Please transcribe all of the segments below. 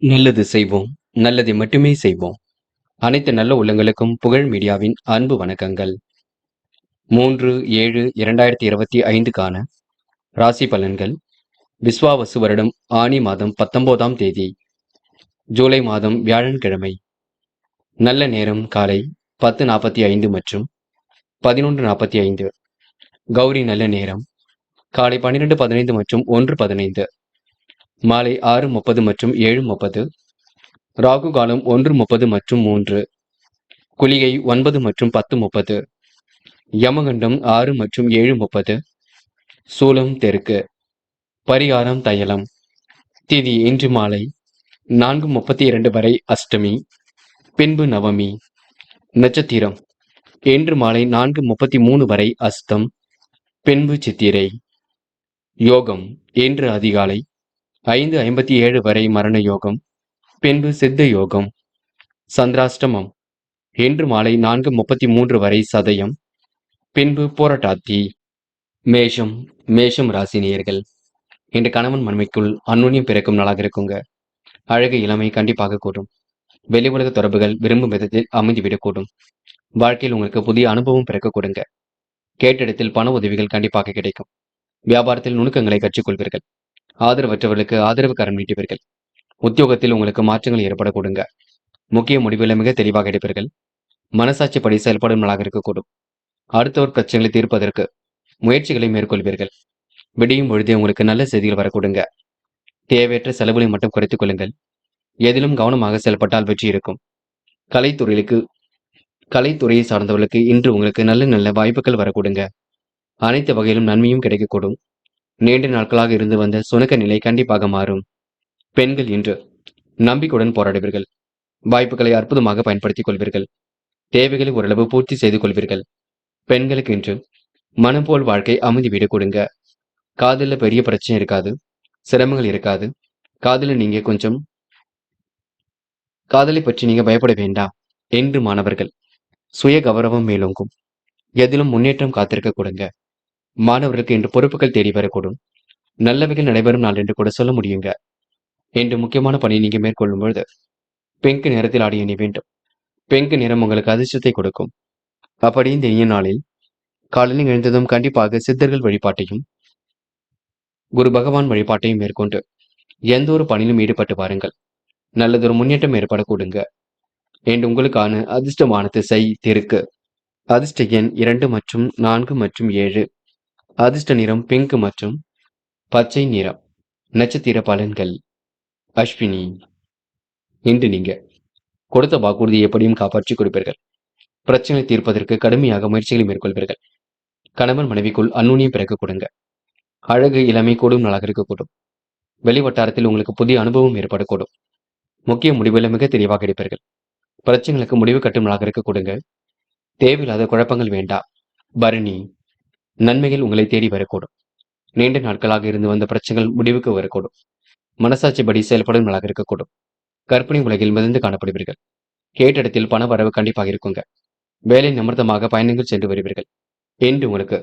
நல்லது செய்வோம், நல்லதை மட்டுமே செய்வோம். அனைத்து நல்ல உள்ளங்களுக்கும் புகழ் மீடியாவின் அன்பு வணக்கங்கள். 3/7/2025க்கான ராசி பலன்கள். விஸ்வாவசு வருடம் ஆனி மாதம் 19ஆம் தேதி, ஜூலை மாதம் வியாழன்கிழமை. நல்ல நேரம் காலை 10:45 மற்றும் 11:45. கௌரி நல்ல நேரம் காலை 12:15 மற்றும் 1:15. மாலை 6:30 மற்றும் 7:30. ராகு காலம் 1:30 மற்றும் 3. குளிகை 9 மற்றும் 10:30. யமகண்டம் 6 மற்றும் 7:30. சூலம் தெற்கு. பரிகாரம் தையலம். திதி இன்று மாலை 4:32 வரை அஷ்டமி, பின்பு நவமி. நட்சத்திரம் இன்று மாலை 4:33 வரை அஸ்தம், பின்பு சித்திரை. யோகம் இன்று அதிகாலை 5:57 வரை மரண யோகம், பின்பு சித்த யோகம். சந்திராஷ்டமம் இன்று மாலை 4:33 வரை சதயம், பின்பு போராட்டாத்தி. மேஷம் ராசி நேயர்கள். இன்று கணவன் மனைவிக்குள் அந்யோன்யம் பிறக்கும் நாளாக இருக்குங்க. அழகு இளமை கண்டிப்பாக கூடும். வெளி உலக தொடர்புகள் விரும்பும் விதத்தில் அமைந்துவிடக்கூடும். வாழ்க்கையில் உங்களுக்கு புதிய அனுபவம் பிறக்க கொடுங்க. கேட்ட இடத்தில் பண உதவிகள் கண்டிப்பாக கிடைக்கும். வியாபாரத்தில் நுணுக்கங்களை கற்றுக்கொள்வீர்கள். ஆதரவற்றவர்களுக்கு ஆதரவு கரம் நீட்டுவீர்கள். உத்தியோகத்தில் உங்களுக்கு மாற்றங்கள் ஏற்பட கொடுங்க. முக்கிய முடிவுகளை மிக தெளிவாக எடுப்பீர்கள். மனசாட்சிப்படி செயல்படும் நாளாக இருக்கக்கூடும். அடுத்தவர் பிரச்சனைகளை தீர்ப்பதற்கு முயற்சிகளை மேற்கொள்வீர்கள். விடியும் பொழுதே உங்களுக்கு நல்ல செய்திகள் வரக்கூடுங்க. தேவையற்ற செலவுகளை மட்டும் குறைத்துக் கொள்ளுங்கள். எதிலும் கவனமாக செயல்பட்டால் வெற்றி இருக்கும். கலைத்துறையை சார்ந்தவர்களுக்கு இன்று உங்களுக்கு நல்ல நல்ல வாய்ப்புகள் வரக்கூடுங்க. அனைத்து வகையிலும் நன்மையும் கிடைக்கக்கூடும். நீண்ட நாட்களாக இருந்து வந்த சுணக்க நிலை கண்டிப்பாக மாறும். பெண்கள் இன்று நம்பிக்கையுடன் போராடுவீர்கள். வாய்ப்புகளை அற்புதமாக பயன்படுத்திக் கொள்வீர்கள். தேவைகளை ஓரளவு பூர்த்தி செய்து கொள்வீர்கள். பெண்களுக்கு இன்று மனம் போல் வாழ்க்கை அமைதிவிடக் கொடுங்க. காதலில் பெரிய பிரச்சனை இருக்காது, சிரமங்கள் இருக்காது. காதலை பற்றி நீங்க பயப்பட வேண்டாம். என்று மாணவர்கள் சுய கௌரவம் மேலோங்கும். எதிலும் முன்னேற்றம் காத்திருக்க கொடுங்க. மாணவர்களுக்கு இன்று பொறுப்புகள் தேடி வரக்கூடும். நல்லவைகள் நடைபெறும் நாள் என்று கூட சொல்ல முடியுங்க. இன்று முக்கியமான பணியை நீங்க மேற்கொள்ளும் பொழுது பிங்க் நிறத்தில் ஆடி அணி வேண்டும். பிங்க் நிறம் உங்களுக்கு அதிர்ஷ்டத்தை கொடுக்கும். அப்படி இந்த இனிய நாளில் காலையில் எழுந்ததும் கண்டிப்பாக சித்தர்கள் வழிபாட்டையும் குரு பகவான் வழிபாட்டையும் மேற்கொண்டு எந்த ஒரு பணியிலும் ஈடுபட்டு பாருங்கள். நல்லதொரு முன்னேற்றம் ஏற்பட கொடுங்க. என்று உங்களுக்கான அதிர்ஷ்டமான திசை தெற்கு. அதிர்ஷ்ட எண் 2 மற்றும் 4 மற்றும் 7. அதிர்ஷ்ட நிறம் பிங்க் மற்றும் பச்சை நிறம். நட்சத்திர பலன்கள். அஸ்வினி. இன்று நீங்க கொடுத்த வாக்குறுதியை எப்படியும் காப்பாற்றி கொடுப்பீர்கள். பிரச்சனை தீர்ப்பதற்கு கடுமையாக முயற்சிகளை மேற்கொள்வீர்கள். கணவன் மனைவிக்குள் அந்யோன்யம் பிறக்க கொடுங்க. அழகு இளமை கூடும் நாளாக இருக்கக்கூடும். வெளிவட்டாரத்தில் உங்களுக்கு புதிய அனுபவம் ஏற்படக்கூடும். முக்கிய முடிவுகளை மிக தெளிவாக எடுப்பீர்கள். பிரச்சனைகளுக்கு முடிவு கட்டும் நாளாக இருக்க கொடுங்க. தேவையில்லாத குழப்பங்கள் வேண்டாம். பரணி. நன்மைகள் உங்களை தேடி வரக்கூடும். நீண்ட நாட்களாக இருந்து வந்த பிரச்சனைகள் முடிவுக்கு வரக்கூடும். மனசாட்சிப்படி செயல்படும் நாளாக இருக்கக்கூடும். கற்பனை உலகில் மிதந்து காணப்படுவீர்கள். கேட்ட இடத்தில் பண வரவு கண்டிப்பாக இருக்குங்க. வேலை நிமித்தமாக பயணங்கள் சென்று வருவீர்கள். என்று உங்களுக்கு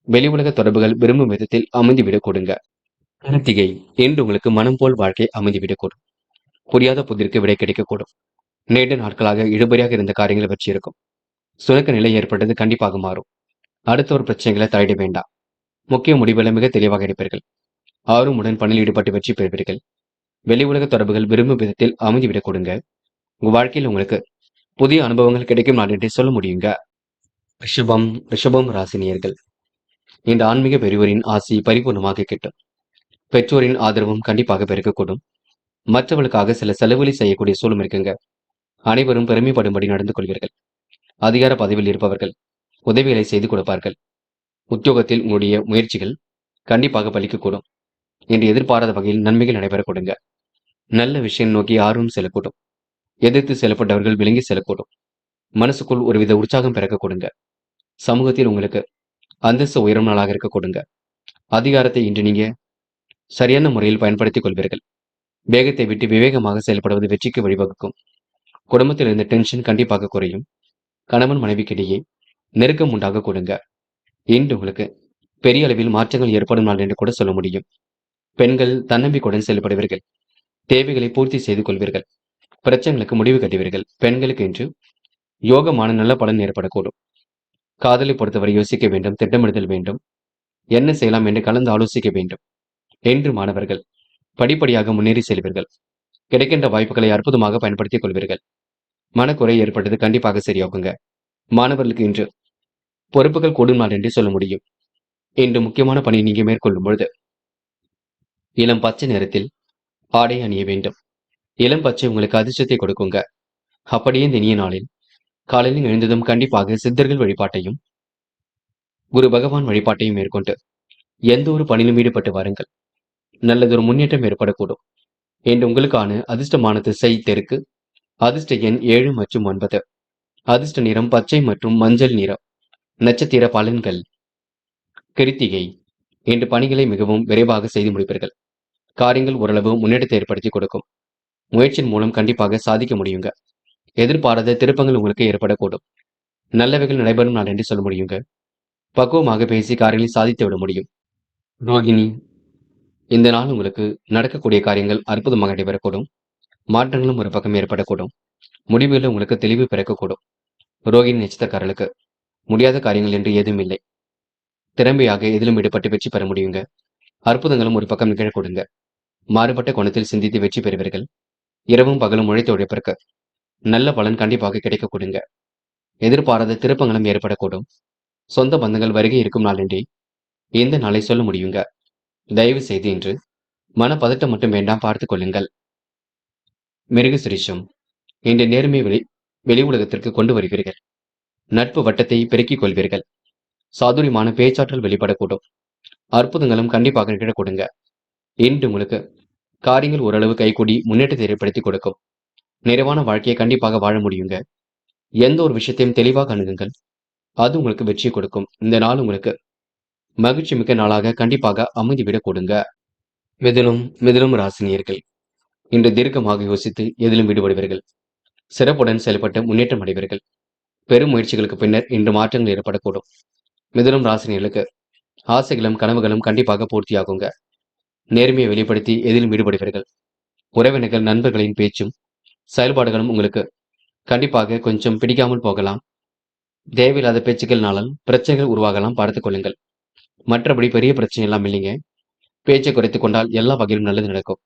வெளி உலக தொடர்புகள் விரும்பும் விதத்தில் அமைந்துவிடக் கொடுங்க. கார்த்திகை. என்று உங்களுக்கு மனம் போல் வாழ்க்கை அமைந்துவிடக்கூடும். புரியாத புதிருக்கு விடை கிடைக்கக்கூடும். நீண்ட நாட்களாக இழுபறியாக இருந்த காரியங்களை வச்சு இருக்கும். சுணக்க நிலை ஏற்பட்டது கண்டிப்பாக மாறும். அடுத்த ஒரு பிரச்சனைகளை தலையிட வேண்டாம். முக்கிய முடிவுகளை மிக தெளிவாக எடுப்பீர்கள். ஆர்வமுடன் பணியில் ஈடுபட்டு வெற்றி பெறுவீர்கள். வெளி உலக தொடர்புகள் விரும்பும் விதத்தில் அமைந்துவிடக் கொடுங்க. உங்க வாழ்க்கையில் உங்களுக்கு புதிய அனுபவங்கள் கிடைக்கும் நாள் என்றே சொல்ல முடியுங்க. ரிஷபம் ராசினியர்கள். இந்த ஆன்மீக பெரியவரின் ஆசி பரிபூர்ணமாக கிட்டும். பெற்றோரின் ஆதரவும் கண்டிப்பாக பெருக்கக்கூடும். மற்றவர்களுக்காக சில செலவுகளை செய்யக்கூடிய சூழல் இருக்குங்க. அனைவரும் பெருமைப்படும்படி நடந்து கொள்வீர்கள். அதிகார பதவியில் இருப்பவர்கள் உதவிகளை செய்து கொடுப்பார்கள். உத்தியோகத்தில் உங்களுடைய முயற்சிகள் கண்டிப்பாக பலிக்கக்கூடும். என்று எதிர்பாராத வகையில் நன்மைகள் நடைபெற கொடுங்க. நல்ல விஷயம் நோக்கி ஆர்வம் செல்லக்கூடும். எதிர்த்து செல்லப்பட்டவர்கள் விளங்கி செல்லக்கூடும். மனசுக்குள் ஒருவித உற்சாகம் பிறக்க கொடுங்க. சமூகத்தில் உங்களுக்கு அந்தஸ்து உயரும் நாளாக இருக்க கொடுங்க. அதிகாரத்தை இன்று நீங்க சரியான முறையில் பயன்படுத்திக் கொள்வீர்கள். வேகத்தை விட்டு விவேகமாக செயல்படுவது வெற்றிக்கு வழிவகுக்கும். குடும்பத்தில் இருந்த டென்ஷன் கண்டிப்பாக குறையும். கணவன் மனைவிக்கிடையே நெருக்கம் உண்டாக கொடுங்க. இன்று உங்களுக்கு பெரிய அளவில் மாற்றங்கள் ஏற்படும் நாள் என்று கூட சொல்ல முடியும். பெண்கள் தன்னம்பிக்கையுடன் செயல்படுவீர்கள். தேவைகளை பூர்த்தி செய்து கொள்வீர்கள். பிரச்சனைகளுக்கு முடிவு கட்டுவீர்கள். பெண்களுக்கு இன்று யோகமான நல்ல பலன் ஏற்படக்கூடும். காதலை பொறுத்தவரை யோசிக்க வேண்டும், திட்டமிடுதல் வேண்டும், என்ன செய்யலாம் என்று கலந்து ஆலோசிக்க வேண்டும். என்று மாணவர்கள் படிப்படியாக முன்னேறி செல்வீர்கள். கிடைக்கின்ற வாய்ப்புகளை அற்புதமாக பயன்படுத்திக் கொள்வீர்கள். மனக்குறை ஏற்பட்டது கண்டிப்பாக சரியாகுங்க. மாணவர்களுக்கு இன்று பொறுப்புகள் கூடும் நாள் என்று சொல்ல முடியும். இன்று முக்கியமான பணியை நீங்க மேற்கொள்ளும் பொழுது இளம் பச்சை நிறத்தில் ஆடை அணிய வேண்டும். இளம் பச்சை உங்களுக்கு அதிர்ஷ்டத்தை கொடுக்குங்க. அப்படியே இந்த இனிய நாளில் காலையில் எழுந்ததும் கண்டிப்பாக சித்தர்கள் வழிபாட்டையும் குரு பகவான் வழிபாட்டையும் மேற்கொண்டு எந்த ஒரு பணியிலும் ஈடுபட்டு வாருங்கள். நல்லதொரு முன்னேற்றம் ஏற்படக்கூடும். இன்று உங்களுக்கான அதிர்ஷ்டமான திசை தெற்கு. அதிர்ஷ்ட எண் 7 மற்றும் 9. அதிர்ஷ்ட நிறம் பச்சை மற்றும் மஞ்சள் நிறம். நட்சத்திர பலன்கள். கிருத்திகை. இன்று பணிகளை மிகவும் விரைவாக செய்து முடிப்பீர்கள். காரியங்கள் ஓரளவு முன்னேற்றத்தை ஏற்படுத்தி கொடுக்கும். முயற்சியின் மூலம் கண்டிப்பாக சாதிக்க முடியுங்க. எதிர்பாராத திருப்பங்கள் உங்களுக்கு ஏற்படக்கூடும். நல்லவைகள் நடைபெறும் நாள் என்று சொல்ல முடியுங்க. பக்குவமாக பேசி காரியங்களை சாதித்து விட முடியும். ரோகிணி. இந்த நாள் உங்களுக்கு நடக்கக்கூடிய காரியங்கள் அற்புதமாக நடைபெறக்கூடும். மாற்றங்களும் ஒரு பக்கம் ஏற்படக்கூடும். முடிவுகளில் உங்களுக்கு தெளிவு பிறக்கக்கூடும். ரோகிணி நட்சத்திரக்காரர்களுக்கு முடியாத காரியங்கள் என்று எதுவும் இல்லை. திறமையாக எதிலும் ஈடுபட்டு வெற்றி பெற முடியுங்க. அற்புதங்களும் ஒரு பக்கம் நிகழக்கூடுங்க. மாறுபட்ட கோணத்தில் சிந்தித்து வெற்றி பெறுவீர்கள். இரவும் பகலும் உழைத்து உழைப்பிற்கு நல்ல பலன் கண்டிப்பாக கிடைக்க கொடுங்க. எதிர்பாராத திருப்பங்களும் ஏற்படக்கூடும். சொந்த பந்தங்கள் வருகை இருக்கும் நாள் என்றே இந்த நாளை சொல்ல முடியுங்க. தயவு செய்து இன்று மனப்பதட்டம் மட்டும் வேண்டாம், பார்த்துக் கொள்ளுங்கள். மிருகசிரிஷம். இன்று நேர்மை வெளி உலகத்திற்கு கொண்டு வருவீர்கள். நட்பு வட்டத்தை பெருக்கிக் கொள்வீர்கள். சாதுரியமான பேச்சாற்றல் வெளிப்படக்கூடும். அற்புதங்களும் கண்டிப்பாக நிகழக்கூடுங்க. இன்று உங்களுக்கு காரியங்கள் ஓரளவு கைகூடி முன்னேற்றத்தை ஏற்படுத்தி கொடுக்கும். நிறைவான வாழ்க்கையை கண்டிப்பாக வாழ முடியுங்க. எந்த ஒரு விஷயத்தையும் தெளிவாக அணுகுங்கள். அது உங்களுக்கு வெற்றி கொடுக்கும். இந்த நாள் உங்களுக்கு மகிழ்ச்சி மிக்க நாளாக கண்டிப்பாக அமைந்துவிடக் கொடுங்க. மிதுனம் ராசினியர்கள் இன்று தீர்க்கமாக யோசித்து எதிலும் ஈடுபடுவீர்கள். சிறப்புடன் செயல்பட்டு முன்னேற்றம் அடைவீர்கள். பெரும் முயற்சிகளுக்கு பின்னர் இன்று மாற்றங்கள் ஏற்படக்கூடும். மிதுனம் ராசினியர்களுக்கு ஆசைகளும் கனவுகளும் கண்டிப்பாக பூர்த்தியாகுங்க. நேர்மையை வெளிப்படுத்தி எதிலும் ஈடுபடுவீர்கள். உறவினர்கள் நண்பர்களின் பேச்சும் செயல்பாடுகளும் உங்களுக்கு கண்டிப்பாக கொஞ்சம் பிடிக்காமல் போகலாம். தேவையில்லாத பேச்சுக்கள்னாலும் பிரச்சனைகள் உருவாகலாம், பார்த்துக் கொள்ளுங்கள். மற்றபடி பெரிய பிரச்சனை எல்லாம் இல்லைங்க. பேச்சை குறைத்துக் கொண்டால் எல்லா வகையிலும் நல்லது நடக்கும்.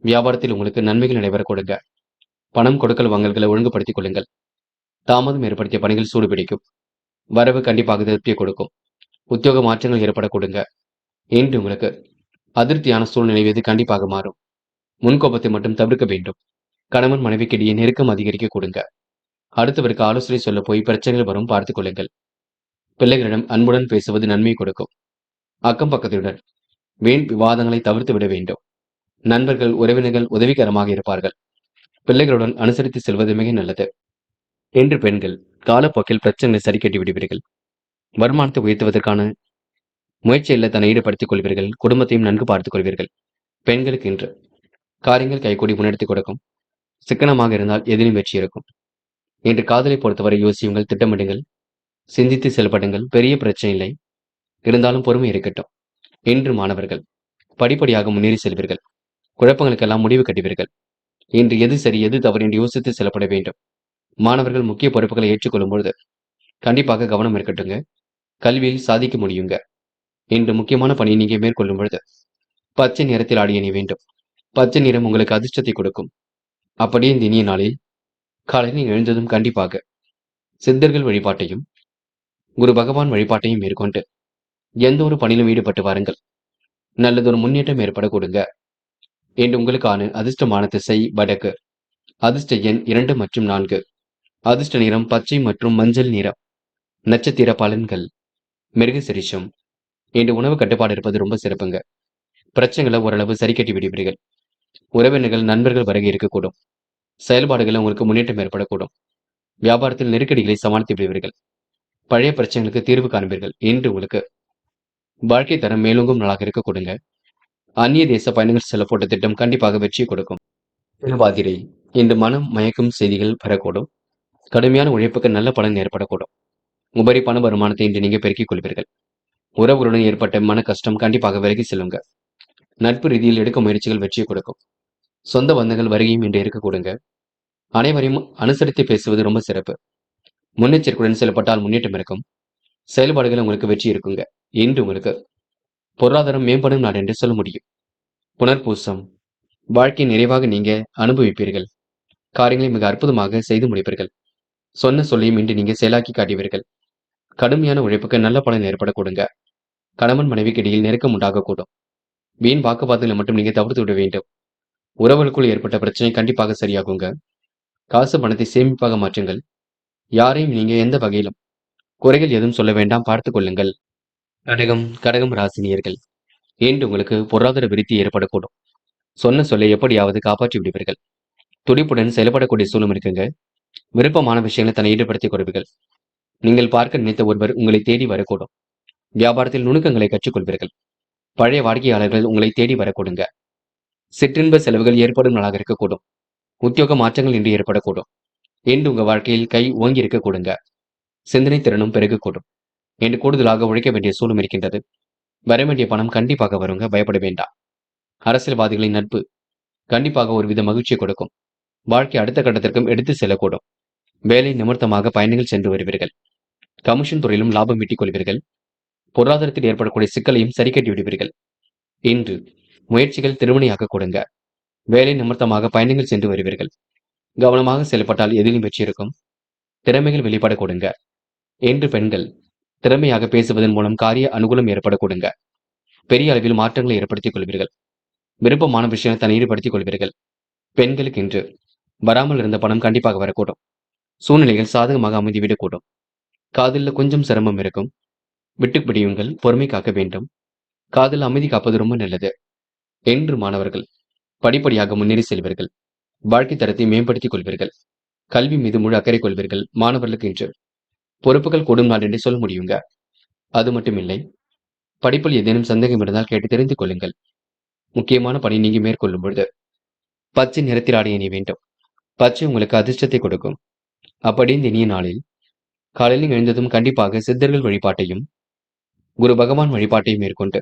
வியாபாரத்தில் உங்களுக்கு நன்மைகள் நடைபெற கொடுங்க. பணம் கொடுக்கல் வாங்கல்களை ஒழுங்குபடுத்திக் கொள்ளுங்கள். தாமதம் ஏற்படுத்திய பணிகள் சூடுபிடிக்கும். வரவு கண்டிப்பாக திருப்தியை கொடுக்கும். உத்தியோக மாற்றங்கள் ஏற்பட கொடுங்க. இன்று உங்களுக்கு அதிருப்தியான சூழ்நிலை எது கண்டிப்பாக மாறும். முன்கோபத்தை மட்டும் தவிர்க்க வேண்டும். கணவன் மனைவிக்கிடையே நெருக்கம் அதிகரிக்க கொடுங்க. அடுத்தவருக்கு ஆலோசனை சொல்ல போய் பிரச்சனைகள் வரும், பார்த்துக் கொள்ளுங்கள். பிள்ளைகளிடம் அன்புடன் பேசுவது நன்மை கொடுக்கும். அக்கம் பக்கத்துடன் வீண் விவாதங்களை தவிர்த்து விட வேண்டும். நண்பர்கள் உறவினர்கள் உதவிகரமாக இருப்பார்கள். பிள்ளைகளுடன் அனுசரித்து செல்வது மிக நல்லது. இன்று பெண்கள் காலப்போக்கில் பிரச்சனைகளை சரி கட்டி விடுவீர்கள். வருமானத்தை உயர்த்துவதற்கான முயற்சியில் தன்னை ஈடுபடுத்திக் கொள்வீர்கள். குடும்பத்தையும் நன்கு பார்த்துக் கொள்வீர்கள். பெண்களுக்கு இன்று காரியங்கள் கைகூடி முன்னெடுத்து கொடுக்கும். சிக்கனமாக இருந்தால் எதிலும் வெற்றி இருக்கும். இன்று காதலை பொறுத்தவரை யோசியுங்கள், திட்டமிடுங்கள், சிந்தித்து செயல்படுங்கள். பெரிய பிரச்சனை இல்லை, இருந்தாலும் பொறுமை இருக்கட்டும். இன்று மாணவர்கள் படிப்படியாக முன்னேறி செல்வீர்கள். குழப்பங்களுக்கெல்லாம் முடிவு கட்டுவீர்கள். இன்று எது சரி எது தவறு என்று யோசித்து செல்லப்பட வேண்டும். மாணவர்கள் முக்கிய பொறுப்புகளை ஏற்றுக்கொள்ளும் பொழுது கண்டிப்பாக கவனம் இருக்கட்டுங்க. கல்வியில் சாதிக்க முடியுங்க. இன்று முக்கியமான பணியை நீங்க மேற்கொள்ளும் பொழுது பச்சை நிறத்தில் ஆடை அணிய வேண்டும். பச்சை நிறம் உங்களுக்கு அதிர்ஷ்டத்தை கொடுக்கும். அப்படியே இந்த இனிய நாளில் காலையில் எழுந்ததும் கண்டிப்பாக சித்தர்கள் வழிபாட்டையும் குரு பகவான் வழிபாட்டையும் மேற்கொண்டு எந்த ஒரு பணியிலும் ஈடுபட்டு வாருங்கள். நல்லதொரு முன்னேற்றம் ஏற்பட கொடுங்க. இன்று உங்களுக்கான அதிர்ஷ்டமான திசை வடக்கு. அதிர்ஷ்ட எண் 2 மற்றும் 4. அதிர்ஷ்ட நிறம் பச்சை மற்றும் மஞ்சள் நிறம். நட்சத்திர பலன்கள். மிருகசிரிஷம். இன்று உணவு கட்டுப்பாடு இருப்பது ரொம்ப சிறப்புங்க. பிரச்சனைகளை ஓரளவு சரி கட்டி விடுவீர்கள். உறவினர்கள் நண்பர்கள் வருகை இருக்கக்கூடும். செயல்பாடுகளில் உங்களுக்கு முன்னேற்றம் ஏற்படக்கூடும். வியாபாரத்தில் நெருக்கடிகளை சமாளித்து விடுவீர்கள். பழைய பிரச்சனைகளுக்கு தீர்வு காண்பீர்கள். இன்று உங்களுக்கு வாழ்க்கை தரம் மேலோங்கும் நாளாக இருக்க கொடுங்க. அந்நிய தேச பயணங்கள் செல்ல போட்ட திட்டம் கண்டிப்பாக வெற்றி கொடுக்கும். திருவாதிரை. இன்று மனம் மயக்கும் செய்திகள் வரக்கூடும். கடுமையான உழைப்புக்கு நல்ல பலன் ஏற்படக்கூடும். உபரி பண வருமானத்தை இன்று நீங்க பெருக்கிக் கொள்வீர்கள். உறவுகளுடன் ஏற்பட்ட மன கஷ்டம் கண்டிப்பாக விலகி செல்லுங்க. நட்பு ரீதியில் எடுக்கும் முயற்சிகள் வெற்றியை கொடுக்கும். சொந்த பந்தங்கள் வருகையும் இன்று இருக்க கூடுங்க. அனைவரையும் அனுசரித்து பேசுவது ரொம்ப சிறப்பு. முன்னெச்சரிக்கையுடன் செயல்பட்டால் முன்னேற்றம் இருக்கும். செயல்பாடுகள் உங்களுக்கு வெற்றி இருக்குங்க. இன்று உங்களுக்கு பொருளாதாரம் மேம்படும் நாள் என்று சொல்ல முடியும். புனர்பூசம். வாழ்க்கை நிறைவாக நீங்க அனுபவிப்பீர்கள். காரியங்களை மிக அற்புதமாக செய்து முடிப்பீர்கள். சொன்ன சொல்லையும் இன்று நீங்க செயலாக்கி காட்டுவீர்கள். கடுமையான உழைப்புக்கு நல்ல பலன் ஏற்படக்கூடுங்க. கணவன் மனைவிக்கு இடையில் நெருக்கம் உண்டாகக்கூடும். வீண் வாக்குவாதங்களை மட்டும் நீங்க தவிர்த்து விட வேண்டும். உறவுகளுக்குள் ஏற்பட்ட பிரச்சனை கண்டிப்பாக சரியாகுங்க. காசு பணத்தை சேமிப்பாக மாற்றுங்கள். யாரையும் நீங்க எந்த வகையிலும் குறைகள் எதுவும் சொல்ல வேண்டாம், பார்த்துக் கொள்ளுங்கள். கடகம் ராசினியர்கள். இன்று உங்களுக்கு பொருளாதார விருத்தி ஏற்படக்கூடும். சொன்ன சொல்லை எப்படியாவது காப்பாற்றி விடுவீர்கள். துடிப்புடன் செயல்படக்கூடிய சூழலும் இருக்குங்க. விருப்பமான விஷயங்களை தன்னை ஈடுபடுத்திக் கொள்வீர்கள். நீங்கள் பார்க்க நினைத்த ஒருவர் உங்களை தேடி வரக்கூடும். வியாபாரத்தில் நுணுக்கங்களை கற்றுக்கொள்வீர்கள். பழைய வாடிக்கையாளர்கள் உங்களை தேடி வரக்கூடுங்க. சிற்றின்ப செலவுகள் ஏற்படும் நாளாக இருக்கக்கூடும். உத்தியோக மாற்றங்கள் இன்று ஏற்படக்கூடும். இன்று உங்க வாழ்க்கையில் கை ஓங்கி இருக்கக்கூடுங்க. சிந்தனை திறனும் பெருகக்கூடும். என்று கூடுதலாக உழைக்க வேண்டிய சூழலும் இருக்கின்றது. வர வேண்டிய பணம் கண்டிப்பாக வருங்க, பயப்பட வேண்டாம். அரசியல்வாதிகளின் நட்பு கண்டிப்பாக ஒருவித மகிழ்ச்சியை கொடுக்கும். வாழ்க்கை அடுத்த கட்டத்திற்கும் எடுத்து செல்லக்கூடும். வேலை நிமித்தமாக பயணங்கள் சென்று வருவீர்கள். கமிஷன் துறையிலும் லாபம் ஈட்டிக் கொள்வீர்கள். பொருளாதாரத்தில் ஏற்படக்கூடிய சிக்கலையும் சரி கட்டி விடுவீர்கள். இன்று முயற்சிகள் திருமணியாக கொடுங்க. வேலை நிமித்தமாக பயணங்கள் சென்று வருவீர்கள். கவனமாக செயல்பட்டால் எதிலும் வெற்றி இருக்கும். திறமைகள் வெளிப்பட கொடுங்க. இன்று பெண்கள் திறமையாக பேசுவதன் மூலம் காரிய அனுகூலம் ஏற்பட கொடுங்க. பெரிய அளவில் மாற்றங்களை ஏற்படுத்திக் கொள்வீர்கள். விருப்பமான விஷயத்தை தன்னை ஈடுபடுத்திக் கொள்வீர்கள். பெண்களுக்கு இன்று வராமல் இருந்த பணம் கண்டிப்பாக வரக்கூடும். சூழ்நிலைகள் சாதகமாக அமைந்துவிடக்கூடும். காதலில் கொஞ்சம் சிரமம் இருக்கும். விட்டு பிடியுங்கள், பொறுமை காக்க வேண்டும். காதல் அமைதி காப்பது ரொம்ப நல்லது. என்று மாணவர்கள் படிப்படியாக முன்னேறி செல்வீர்கள். வாழ்க்கை தரத்தை மேம்படுத்திக் கொள்வீர்கள். கல்வி மீது முழு அக்கறை கொள்வீர்கள். மாணவர்களுக்கு இன்று பொறுப்புகள் கூடும் நாள் என்று சொல்ல முடியுங்க. அது மட்டுமில்லை, படிப்பில் ஏதேனும் சந்தேகம் இருந்தால் கேட்டு தெரிந்து கொள்ளுங்கள். முக்கியமான பணி நீங்க மேற்கொள்ளும் பொழுது பச்சை நிறத்தில் ஆடை அணிய வேண்டும். பச்சை உங்களுக்கு அதிர்ஷ்டத்தை கொடுக்கும். அப்படி இந்த இனிய நாளில் காலையில் எழுந்ததும் கண்டிப்பாக சித்தர்கள் வழிபாட்டையும் குரு பகவான் வழிபாட்டையும் மேற்கொண்டு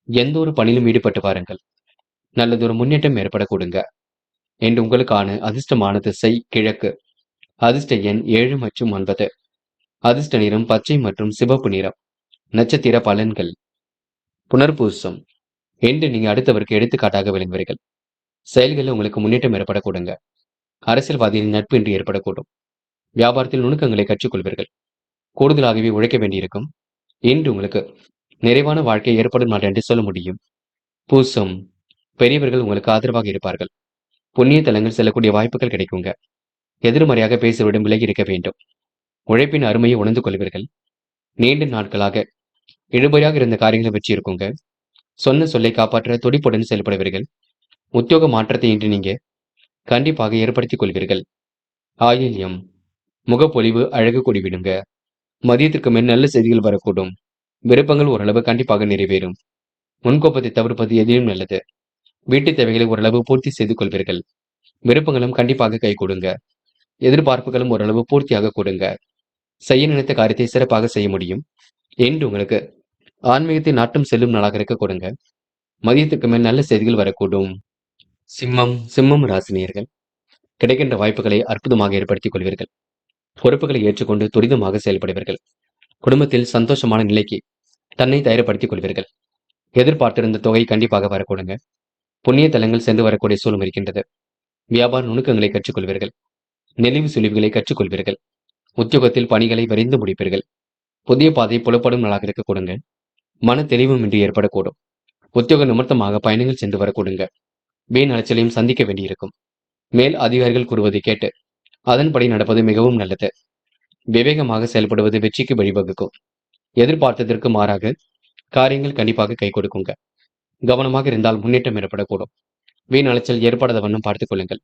எந்த ஒரு பணியிலும் ஈடுபட்டு பாருங்கள். நல்லதொரு முன்னேற்றம் ஏற்பட கொடுங்க. என்று உங்களுக்கான அதிர்ஷ்டமான திசை கிழக்கு. அதிர்ஷ்ட எண் 7 மற்றும் 9. அதிர்ஷ்ட நிறம் பச்சை மற்றும் சிவப்பு நிறம். நட்சத்திர பலன்கள். புனர்பூசம். என்று நீங்க அடுத்தவருக்கு எடுத்துக்காட்டாக விளங்குவீர்கள். செயல்களில் உங்களுக்கு முன்னேற்றம் ஏற்பட கொடுங்க. அரசியல்வாதியின் நட்பு இன்று ஏற்படக்கூடும். வியாபாரத்தில் நுணுக்கங்களை கற்றுக்கொள்வீர்கள். கூடுதலாகவே உழைக்க வேண்டியிருக்கும். இன்று உங்களுக்கு நிறைவான வாழ்க்கை ஏற்படும் நாள் என்று சொல்ல முடியும். பூசம். பெரியவர்கள் உங்களுக்கு ஆதரவாக இருப்பார்கள். புண்ணிய தலங்கள் செல்லக்கூடிய வாய்ப்புகள் கிடைக்குங்க. எதிர்மறையாக பேசுவதுடன் விலகி இருக்க வேண்டும். உழைப்பின் அருமையை உணர்ந்து கொள்வீர்கள். நீண்ட நாட்களாக இழுபறியாக இருந்த காரியங்களை வெற்றி இருக்குங்க. சொன்ன சொல்லை காப்பாற்ற துடிப்புடன் செயல்படுவீர்கள். உத்தியோக மாற்றத்தை இன்று நீங்க கண்டிப்பாக ஏற்படுத்திக் கொள்வீர்கள். ஆயில்யம். முகப்பொலிவு அழகு கூடிவிடுங்க. மதியத்திற்கு மேல் நல்ல செய்திகள் வரக்கூடும். விருப்பங்கள் ஓரளவு கண்டிப்பாக நிறைவேறும். முன்கோப்பத்தை தவிர்ப்பது எதிலும் நல்லது. வீட்டு தேவைகளை ஓரளவு பூர்த்தி செய்து கொள்வீர்கள். விருப்பங்களும் கண்டிப்பாக கை கொடுங்க. எதிர்பார்ப்புகளும் ஓரளவு பூர்த்தியாக கொடுங்க. செய்ய நினைத்த காரியத்தை சிறப்பாக செய்ய முடியும். என்று உங்களுக்கு ஆன்மீகத்தை நாட்டம் செல்லும் நாளாக இருக்க கொடுங்க. மதியத்துக்கு மேல் நல்ல செய்திகள் வரக்கூடும். சிம்மம் ராசினியர்கள். கிடைக்கின்ற வாய்ப்புகளை அற்புதமாக ஏற்படுத்திக் கொள்வீர்கள். பொறுப்புகளை ஏற்றுக்கொண்டு துரிதமாக செயல்படுவீர்கள். குடும்பத்தில் சந்தோஷமான நிலைக்கு தன்னை தயார்படுத்திக் கொள்வீர்கள். எதிர்பார்த்திருந்த தொகை கண்டிப்பாக வரக்கூடுங்க. புண்ணிய தலங்கள் சென்று வரக்கூடிய சூழல் இருக்கின்றது. வியாபார நுணுக்கங்களை கற்றுக்கொள்வீர்கள். நெளிவு சுழிவுகளை கற்றுக்கொள்வீர்கள். உத்தியோகத்தில் பணிகளை விரைந்து முடிப்பீர்கள். புதிய பாதை புலப்படும் நாளாக இருக்க கொடுங்க. மன தெளிவும் இன்றி ஏற்படக்கூடும். உத்தியோக நிமித்தமாக பயணங்கள் சென்று வரக்கூடுங்க. வீண் அலைச்சலையும் சந்திக்க வேண்டியிருக்கும். மேல் அதிகாரிகள் கூறுவதை கேட்டு அதன்படி நடப்பது மிகவும் நல்லது. விவேகமாக செயல்படுவது வெற்றிக்கு வழிவகுக்கும். எதிர்பார்த்ததற்கு மாறாக காரியங்கள் கண்டிப்பாக கை கொடுக்குங்க. கவனமாக இருந்தால் முன்னேற்றம் ஏற்படக்கூடும். வீண் அலைச்சல் ஏற்படாத வண்ணம் பார்த்துக் கொள்ளுங்கள்.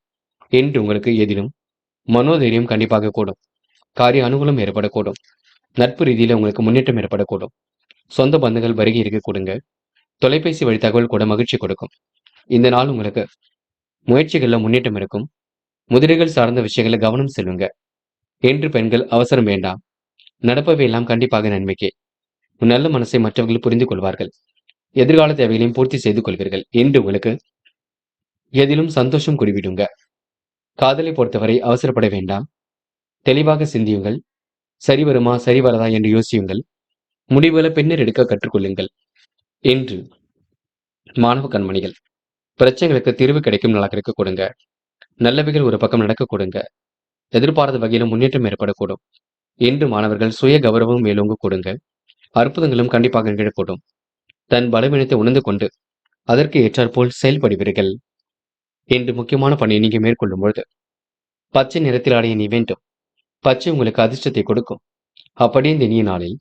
என்று உங்களுக்கு எதிலும் மனோதைரியம் கண்டிப்பாக கூடும். காரிய அனுகூலம் ஏற்படக்கூடும். நட்பு ரீதியில உங்களுக்கு முன்னேற்றம் ஏற்படக்கூடும். சொந்த பந்துகள் வருகை இருக்க கொடுங்க. தொலைபேசி வழி தகவல் கூட மகிழ்ச்சி கொடுக்கும். இந்த நாள் உங்களுக்கு முயற்சிகள்ல முன்னேற்றம் இருக்கும். முதலீடுகள் சார்ந்த விஷயங்களை கவனம் செல்லுங்க. என்று பெண்கள் அவசரம் வேண்டாம். நடப்பவை எல்லாம் கண்டிப்பாக நன்மைக்கே. நல்ல மனசை மற்றவர்கள் புரிந்து கொள்வார்கள். எதிர்கால தேவைகளையும் பூர்த்தி செய்து கொள்வீர்கள். என்று உங்களுக்கு எதிலும் சந்தோஷம் குறிவிடுங்க. காதலை பொறுத்தவரை அவசரப்பட வேண்டாம். தெளிவாக சிந்தியுங்கள். சரி வருமா சரி வரதா என்று யோசியுங்கள். முடிவுகளை பின்னர் எடுக்க கற்றுக்கொள்ளுங்கள். என்று மாணவ கண்மணிகள், பிரச்சனைகளுக்கு தீர்வு கிடைக்கும் நாளாக இருக்க கொடுங்க. நல்லவைகள் ஒரு பக்கம் நடக்க கொடுங்க. எதிர்பாராத வகையில முன்னேற்றம் ஏற்படக்கூடும். என்று மாணவர்கள் சுய கௌரவம் மேலோங்க கொடுங்க. அற்புதங்களும் கண்டிப்பாக நிகழக்கூடும். தன் பலவீனத்தை உணர்ந்து கொண்டு அதற்கு ஏற்றாற்போல் செயல்படுவீர்கள். என்று முக்கியமான பணியை நீங்க மேற்கொள்ளும் பொழுது பச்சை நிறத்தில் ஆடைய நீ வேண்டும். பச்சை உங்களுக்கு அதிர்ஷ்டத்தை கொடுக்கும். அப்படியே இந்த இனிய நாளில்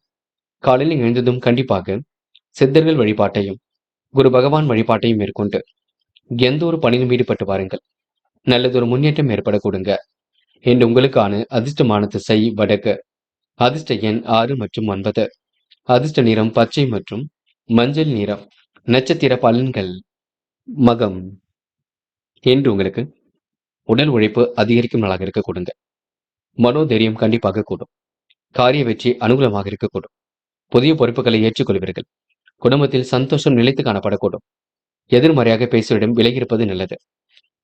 காலையில் எழுந்ததும் கண்டிப்பாக சித்தர்கள் வழிபாட்டையும் குரு பகவான் வழிபாட்டையும் மேற்கொண்டு எந்த ஒரு பணியிலும் ஈடுபட்டு வாருங்கள். நல்லதொரு முன்னேற்றம் ஏற்பட கொடுங்க. என்று உங்களுக்கான அதிர்ஷ்டமான திசை வடக்கு. அதிர்ஷ்ட எண் 6 மற்றும் 9. அதிர்ஷ்ட நிறம் பச்சை மற்றும் மஞ்சள் நிறம். நட்சத்திர பலன்கள் மகம். என்று உங்களுக்கு உடல் உழைப்பு அதிகரிக்கும் நாளாக இருக்க கொடுங்க. மனோதைரியம் கண்டிப்பாக கூடும். காரிய வெற்றி அனுகூலமாக இருக்கக்கூடும். புதிய பொறுப்புகளை ஏற்றுக்கொள்வீர்கள். குடும்பத்தில் சந்தோஷம் நிலைத்து காணப்படக்கூடும். எதிர்மறையாக பேசுவரிடம் விலகியிருப்பது நல்லது.